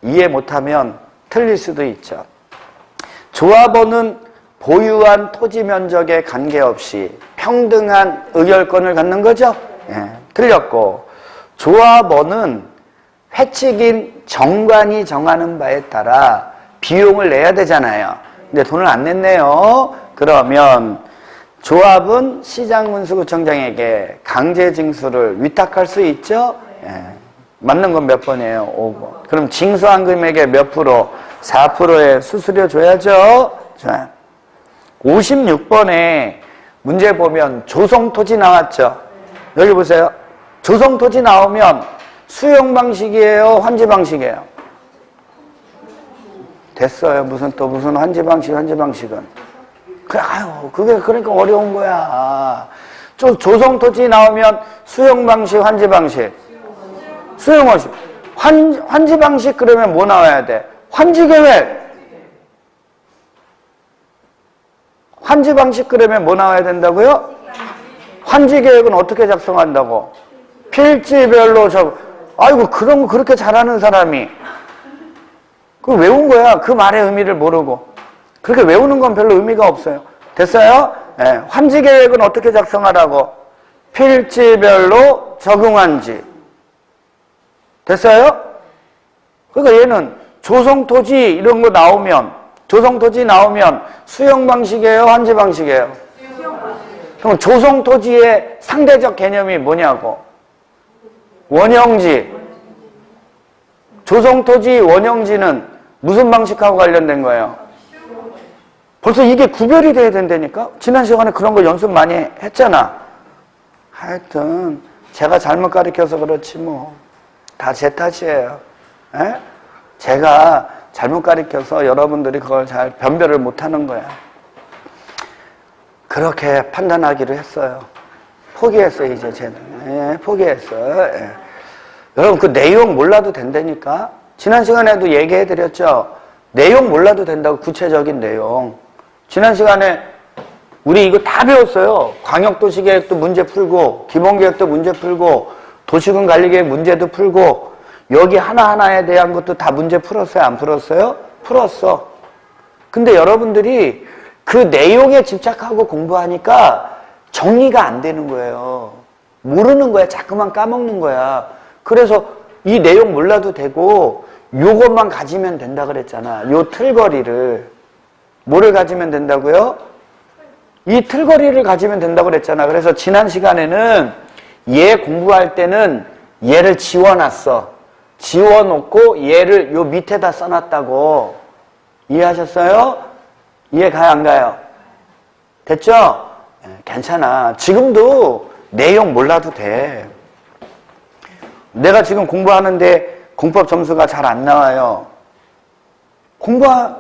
이해 못하면 틀릴 수도 있죠. 조합원은 보유한 토지 면적에 관계없이 평등한 의결권을 갖는 거죠. 예, 틀렸고 조합원은 회칙인 정관이 정하는 바에 따라 비용을 내야 되잖아요. 근데 돈을 안 냈네요. 그러면 조합은 시장문수구청장에게 강제징수를 위탁할 수 있죠? 예. 맞는 건 몇 번이에요? 5번. 그럼 징수한 금액의 몇 프로? 4%의 수수료 줘야죠? 자, 56번에 문제 보면 조성토지 나왔죠? 여기 보세요. 조성토지 나오면 수용 방식이에요? 환지 방식이에요? 됐어요. 무슨 환지 방식은. 그게 그러니까 어려운 거야. 조성토지 나오면 수용 방식, 환지 방식. 수용 방식. 환지 방식 그러면 뭐 나와야 돼? 환지 계획. 환지 방식 그러면 뭐 나와야 된다고요? 환지 계획은 어떻게 작성한다고? 필지별로 아이고 그런 거 그렇게 잘하는 사람이 그거 외운 거야. 그 말의 의미를 모르고. 그렇게 외우는 건 별로 의미가 없어요. 됐어요? 네. 환지 계획은 어떻게 작성하라고? 필지별로 적용한지. 됐어요? 그러니까 얘는 조성토지 이런 거 나오면 조성토지 나오면 수용 방식이에요? 환지 방식이에요? 그럼 조성토지의 상대적 개념이 뭐냐고? 원형지. 조성토지 원형지는 무슨 방식하고 관련된 거예요? 벌써 이게 구별이 돼야 된다니까? 지난 시간에 그런 거 연습 많이 했잖아. 하여튼 제가 잘못 가르쳐서 그렇지 뭐. 다 제 탓이에요. 에? 제가 잘못 가르쳐서 여러분들이 그걸 잘 변별을 못하는 거야. 그렇게 판단하기로 했어요. 포기했어요 이제 쟤는. 예, 포기했어요. 예. 여러분 그 내용 몰라도 된다니까. 지난 시간에도 얘기해드렸죠. 내용 몰라도 된다고. 구체적인 내용. 지난 시간에 우리 이거 다 배웠어요. 광역도시계획도 문제 풀고 기본계획도 문제 풀고 도시군 관리계획 문제도 풀고 여기 하나하나에 대한 것도 다 문제 풀었어요? 안 풀었어요? 풀었어. 근데 여러분들이 그 내용에 집착하고 공부하니까 정리가 안 되는 거예요. 모르는 거야. 자꾸만 까먹는 거야. 그래서 이 내용 몰라도 되고 요것만 가지면 된다 그랬잖아. 요 틀거리를. 뭐를 가지면 된다고요? 이 틀거리를 가지면 된다고 그랬잖아. 그래서 지난 시간에는 얘 공부할 때는 얘를 지워놨어. 지워놓고 얘를 요 밑에다 써놨다고. 이해하셨어요? 이해 가요 안 가요? 됐죠? 괜찮아. 지금도 내용 몰라도 돼. 내가 지금 공부하는데 공법 점수가 잘 안 나와요.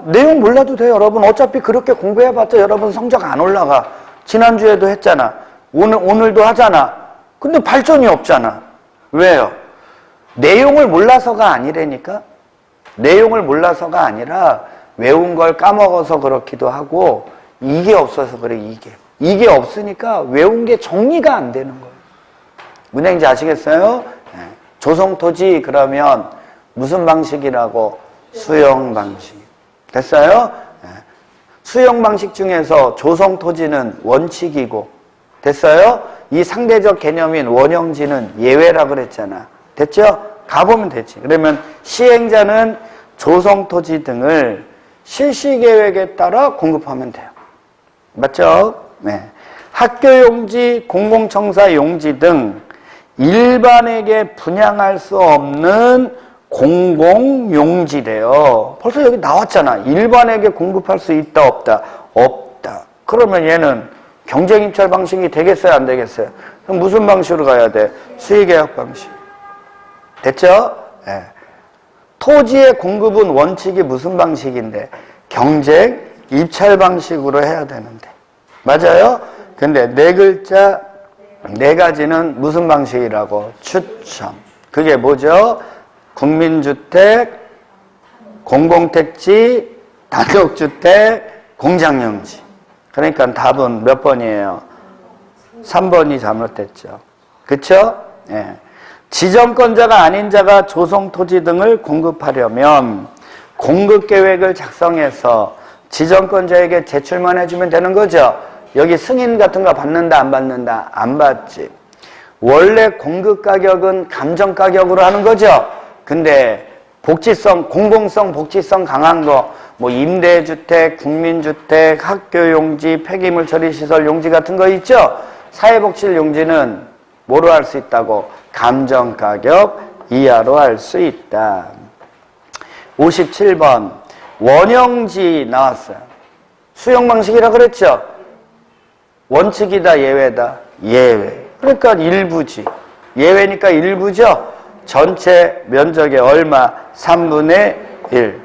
내용 몰라도 돼 여러분. 어차피 그렇게 공부해봤자 여러분 성적 안 올라가. 지난주에도 했잖아. 오늘도 하잖아. 근데 발전이 없잖아. 왜요? 내용을 몰라서가 아니라니까? 내용을 몰라서가 아니라 외운 걸 까먹어서 그렇기도 하고 이게 없어서 그래. 이게 없으니까 외운 게 정리가 안 되는 거예요. 무슨 얘기인지 아시겠어요? 네. 조성토지 그러면 무슨 방식이라고? 수용 방식. 됐어요? 네. 수용 방식 중에서 조성토지는 원칙이고, 됐어요? 이 상대적 개념인 원형지는 예외라 그랬잖아. 됐죠? 가보면 되지. 그러면 시행자는 조성토지 등을 실시계획에 따라 공급하면 돼요. 맞죠? 네. 학교용지, 공공청사 용지 등 일반에게 분양할 수 없는 공공용지래요. 벌써 여기 나왔잖아. 일반에게 공급할 수 있다, 없다? 없다. 그러면 얘는 경쟁입찰 방식이 되겠어요, 안 되겠어요? 그럼 무슨 방식으로 가야 돼? 수의계약 방식. 됐죠? 네. 토지의 공급은 원칙이 무슨 방식인데? 경쟁, 입찰 방식으로 해야 되는데. 맞아요? 근데 네 글자, 네 가지는 무슨 방식이라고? 추첨. 그게 뭐죠? 국민주택, 공공택지, 단독주택, 공장용지. 그러니까 답은 몇 번이에요? 3번이 잘못됐죠. 그쵸? 예. 지정권자가 아닌 자가 조성토지 등을 공급하려면 공급계획을 작성해서 지정권자에게 제출만 해주면 되는 거죠. 여기 승인 같은 거 받는다, 안 받는다? 안 받지. 원래 공급가격은 감정가격으로 하는 거죠. 근데 복지성, 공공성, 복지성 강한 거, 뭐 임대주택, 국민주택, 학교용지, 폐기물 처리시설 용지 같은 거 있죠? 사회복지 용지는 뭐로 할 수 있다고? 감정가격 이하로 할 수 있다. 57번 원형지 나왔어요. 수용방식이라 그랬죠? 원칙이다, 예외다? 예외. 그러니까 일부지. 예외니까 일부죠? 전체 면적의 얼마? 3분의 1.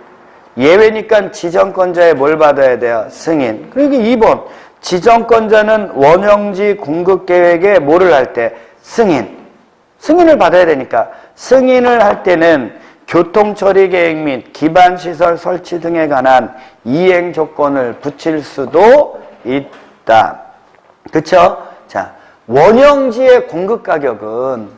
예외니까 지정권자에 뭘 받아야 돼요? 승인. 그리고 2번. 지정권자는 원형지 공급계획에 뭐를 할 때? 승인. 승인을 받아야 되니까. 승인을 할 때는 교통처리계획 및 기반시설 설치 등에 관한 이행조건을 붙일 수도 있다. 그쵸? 자, 원형지의 공급가격은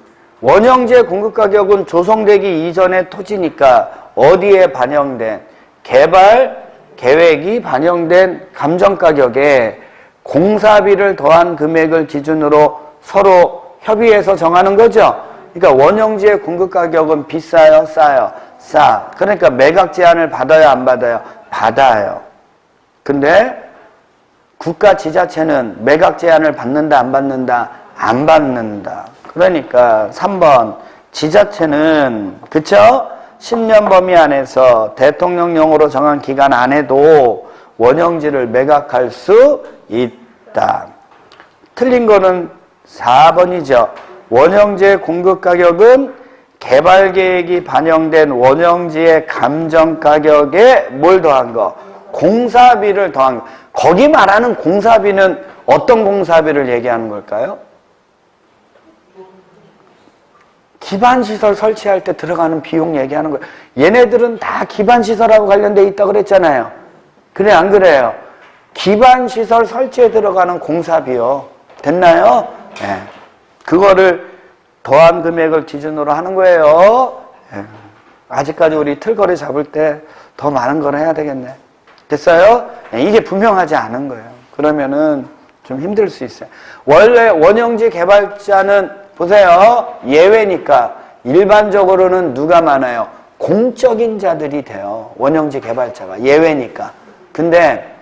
조성되기 이전의 토지니까 어디에 반영된? 개발 계획이 반영된 감정가격에 공사비를 더한 금액을 기준으로 서로 협의해서 정하는 거죠. 그러니까 원형지의 공급가격은 비싸요, 싸요? 싸. 그러니까 매각 제한을 받아요, 안 받아요? 받아요. 근데 국가 지자체는 매각 제한을 받는다, 안 받는다? 안 받는다. 그러니까 3번 지자체는 그쵸? 10년 범위 안에서 대통령령으로 정한 기간 안에도 원형지를 매각할 수 있다. 틀린 거는 4번이죠. 원형지의 공급가격은 개발계획이 반영된 원형지의 감정가격에 뭘 더한 거? 공사비를 더한 거. 거기 말하는 공사비는 어떤 공사비를 얘기하는 걸까요? 기반시설 설치할 때 들어가는 비용 얘기하는 거예요. 얘네들은 다 기반시설하고 관련돼 있다고 그랬잖아요. 그래, 안 그래요? 기반시설 설치에 들어가는 공사비요. 됐나요? 네. 그거를 더한 금액을 기준으로 하는 거예요. 네. 아직까지 우리 틀거리 잡을 때 더 많은 걸 해야 되겠네. 됐어요? 네. 이게 분명하지 않은 거예요. 그러면은 좀 힘들 수 있어요. 원래 원형지 개발자는 보세요. 예외니까 일반적으로는 누가 많아요? 공적인 자들이 돼요. 원형지 개발자가. 예외니까. 근데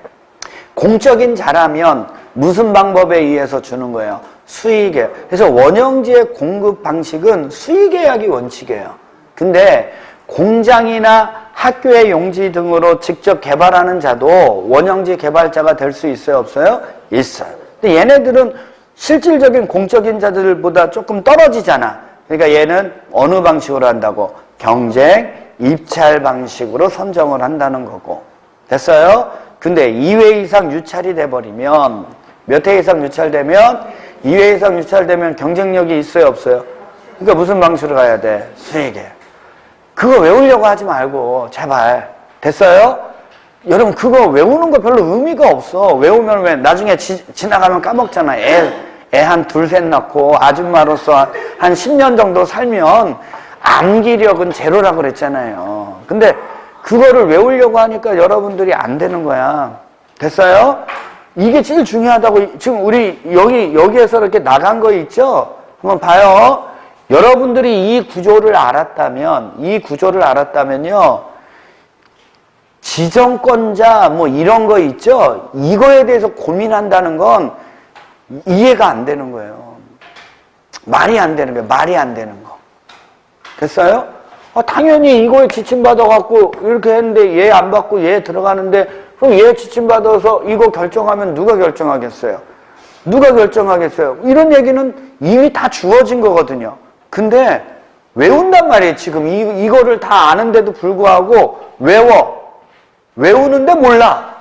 공적인 자라면 무슨 방법에 의해서 주는 거예요? 수의계약. 그래서 원형지의 공급 방식은 수의계약이 원칙이에요. 근데 공장이나 학교의 용지 등으로 직접 개발하는 자도 원형지 개발자가 될 수 있어요? 없어요? 있어요. 근데 얘네들은 실질적인 공적인 자들보다 조금 떨어지잖아. 그러니까 얘는 어느 방식으로 한다고? 경쟁, 입찰 방식으로 선정을 한다는 거고. 됐어요? 근데 2회 이상 유찰이 돼버리면, 몇 회 이상 유찰되면? 2회 이상 유찰되면 경쟁력이 있어요, 없어요? 그러니까 무슨 방식으로 가야 돼? 수의계약. 그거 외우려고 하지 말고 제발. 됐어요? 여러분 그거 외우는 거 별로 의미가 없어. 외우면 왜 나중에 지나가면 까먹잖아. 애 한 둘 셋 낳고 아줌마로서 한 10년 정도 살면 암기력은 제로라고 그랬잖아요. 근데 그거를 외우려고 하니까 여러분들이 안 되는 거야. 됐어요? 이게 제일 중요하다고. 지금 우리 여기에서 이렇게 나간 거 있죠? 한번 봐요. 여러분들이 이 구조를 알았다면요. 지정권자 뭐 이런 거 있죠? 이거에 대해서 고민한다는 건 이해가 안 되는 거예요. 말이 안 되는 거예요. 말이 안 되는 거. 됐어요? 당연히 이거에 지침받아갖고 이렇게 했는데 얘 안 받고 얘 들어가는데 그럼 얘 지침받아서 이거 결정하면 누가 결정하겠어요? 누가 결정하겠어요? 이런 얘기는 이미 다 주어진 거거든요. 근데 외운단 말이에요. 지금 이거를 다 아는데도 불구하고 외우는데 몰라.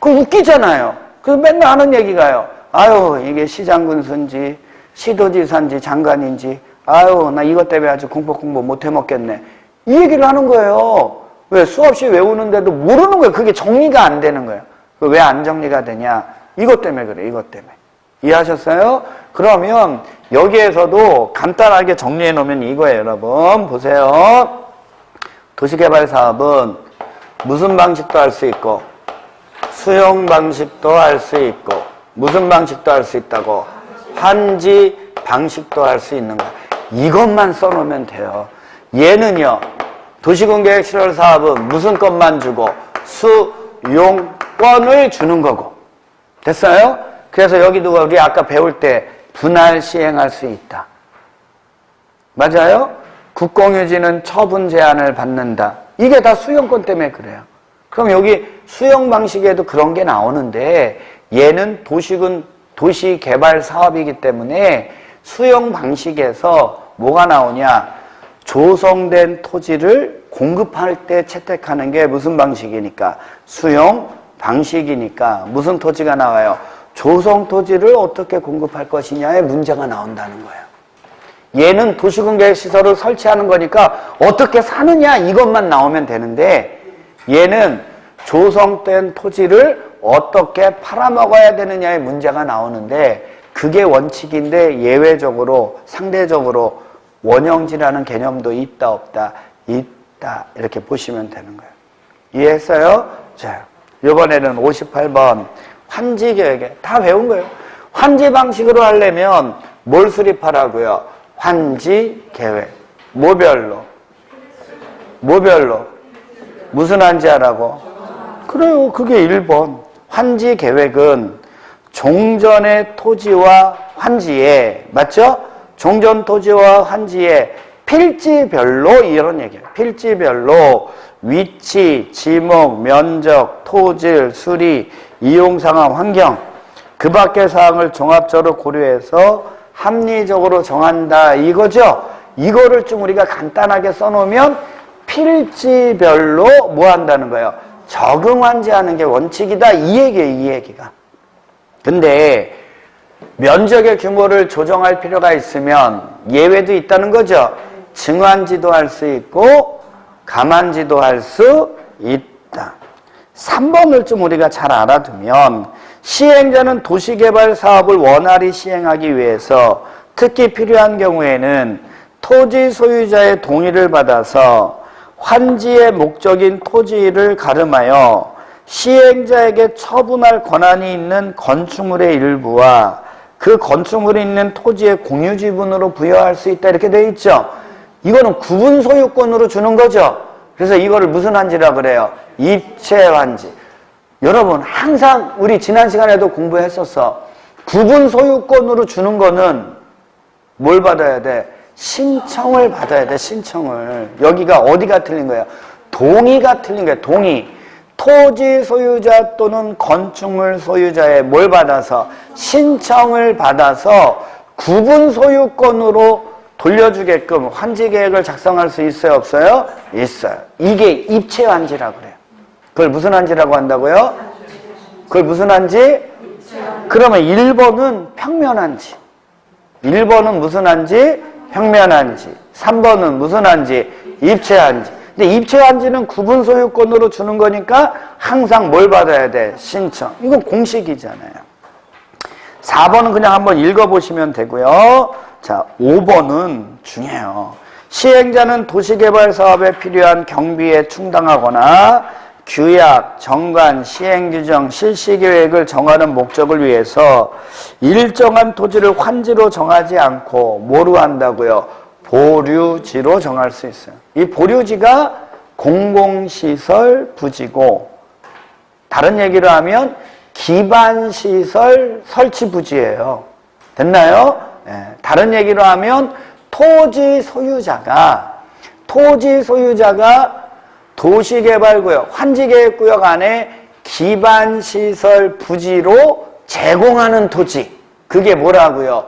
그거 웃기잖아요. 그래서 맨날 하는 얘기가요. 아유, 이게 시장군수인지 시도지사인지 장관인지 아유, 나 이것 때문에 아주 공부 못 해먹겠네. 이 얘기를 하는 거예요. 왜? 수없이 외우는데도 모르는 거예요. 그게 정리가 안 되는 거예요. 왜 안 정리가 되냐? 이것 때문에 그래, 이것 때문에. 이해하셨어요? 그러면 여기에서도 간단하게 정리해 놓으면 이거예요, 여러분. 보세요. 도시개발사업은 무슨 방식도 할 수 있고 수용 방식도 할 수 있고 무슨 방식도 할 수 있다고? 환지 방식도 할 수 있는 거야. 이것만 써놓으면 돼요. 얘는요. 도시군계획 사업은 무슨 건만 주고 수용권을 주는 거고. 됐어요? 그래서 여기도 우리 아까 배울 때 분할 시행할 수 있다. 맞아요? 국공유지는 처분 제한을 받는다. 이게 다 수용권 때문에 그래요. 그럼 여기 수용 방식에도 그런 게 나오는데 얘는 도시개발 사업이기 때문에 수용 방식에서 뭐가 나오냐? 조성된 토지를 공급할 때 채택하는 게 무슨 방식이니까? 수용 방식이니까 무슨 토지가 나와요? 조성 토지를 어떻게 공급할 것이냐에 문제가 나온다는 거예요. 얘는 도시군계획시설을 설치하는 거니까 어떻게 사느냐 이것만 나오면 되는데 얘는 조성된 토지를 어떻게 팔아먹어야 되느냐의 문제가 나오는데 그게 원칙인데 예외적으로 상대적으로 원형지라는 개념도 있다 없다? 있다 이렇게 보시면 되는 거예요. 이해했어요? 자, 이번에는 58번 환지계획에 다 배운 거예요. 환지 방식으로 하려면 뭘 수립하라고요? 환지계획. 뭐별로? 무슨 환지하라고? 그래요. 그게 1번. 환지계획은 종전의 토지와 환지에, 맞죠? 종전 토지와 환지에 필지별로 이런 얘기예요. 필지별로 위치, 지목, 면적, 토질, 수리, 이용상황, 환경 그 밖의 사항을 종합적으로 고려해서 합리적으로 정한다 이거죠. 이거를 좀 우리가 간단하게 써놓으면 필지별로 뭐 한다는 거예요? 적응환지하는 게 원칙이다 이 얘기예요. 이 얘기가. 근데 면적의 규모를 조정할 필요가 있으면 예외도 있다는 거죠. 증환지도 할 수 있고 감환지도 할 수 있다. 3번을 좀 우리가 잘 알아두면 시행자는 도시개발 사업을 원활히 시행하기 위해서 특히 필요한 경우에는 토지 소유자의 동의를 받아서 환지의 목적인 토지를 가름하여 시행자에게 처분할 권한이 있는 건축물의 일부와 그 건축물이 있는 토지의 공유 지분으로 부여할 수 있다 이렇게 되어 있죠. 이거는 구분 소유권으로 주는 거죠. 그래서 이거를 무슨 환지라 그래요? 입체 환지. 여러분 항상 우리 지난 시간에도 공부했었어. 구분 소유권으로 주는 거는 뭘 받아야 돼? 신청을 받아야 돼. 신청을. 여기가 어디가 틀린 거예요? 동의가 틀린 거예요. 동의. 토지 소유자 또는 건축물 소유자의 뭘 받아서? 신청을 받아서 구분 소유권으로 돌려주게끔 환지계획을 작성할 수 있어요? 없어요? 있어요. 이게 입체환지라고 그래요. 그걸 무슨 환지라고 한다고요? 그걸 무슨 환지? 그러면 1번은 평면환지. 1번은 무슨 환지? 평면환지. 3번은 무슨 환지? 입체환지. 근데 입체환지는 구분 소유권으로 주는 거니까 항상 뭘 받아야 돼? 신청. 이건 공식이잖아요. 4번은 그냥 한번 읽어보시면 되고요. 자, 5번은 중요해요. 시행자는 도시개발 사업에 필요한 경비에 충당하거나 규약, 정관, 시행규정, 실시계획을 정하는 목적을 위해서 일정한 토지를 환지로 정하지 않고 뭐로 한다고요? 보류지로 정할 수 있어요. 이 보류지가 공공시설 부지고, 다른 얘기로 하면 기반시설 설치 부지예요. 됐나요? 네. 다른 얘기로 하면 토지 소유자가 도시개발구역, 환지계획구역 안에 기반시설 부지로 제공하는 토지, 그게 뭐라고요?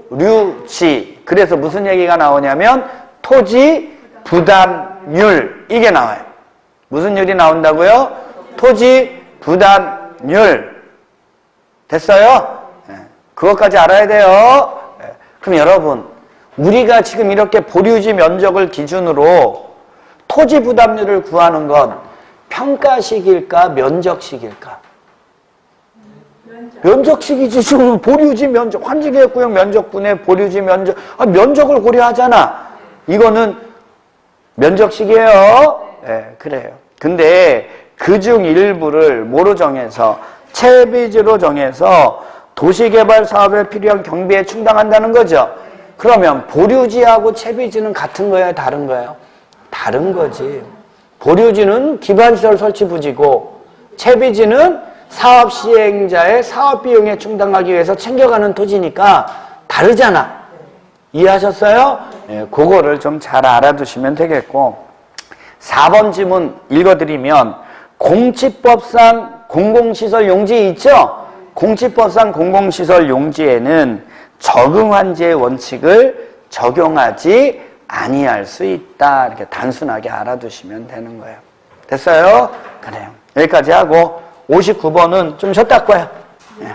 보류지. 그래서 무슨 얘기가 나오냐면 토지 부담률, 이게 나와요. 무슨 율이 나온다고요? 토지 부담률. 됐어요? 네. 그것까지 알아야 돼요. 네. 그럼 여러분, 우리가 지금 이렇게 보류지 면적을 기준으로 토지 부담률을 구하는 건 평가식일까, 면적식일까? 면적식이지. 지금 보류지 면적, 환지계획구역 면적분의 보류지 면적, 면적을 고려하잖아. 이거는 면적식이에요. 네, 그래요. 근데 그중 일부를 뭐로 정해서? 채비지로 정해서 도시개발 사업에 필요한 경비에 충당한다는 거죠. 그러면 보류지하고 채비지는 같은 거예요, 다른 거예요? 다른 거지. 보류지는 기반시설 설치 부지고, 채비지는 사업 시행자의 사업 비용에 충당하기 위해서 챙겨가는 토지니까 다르잖아. 이해하셨어요? 네, 그거를 좀 잘 알아두시면 되겠고, 4번 지문 읽어드리면, 공치법상 공공시설 용지 있죠? 공치법상 공공시설 용지에는 적응환지의 원칙을 적용하지 아니할 수 있다. 이렇게 단순하게 알아두시면 되는 거예요. 됐어요? 그래요. 여기까지 하고 59번은 좀 쉬었다 거예요. 네.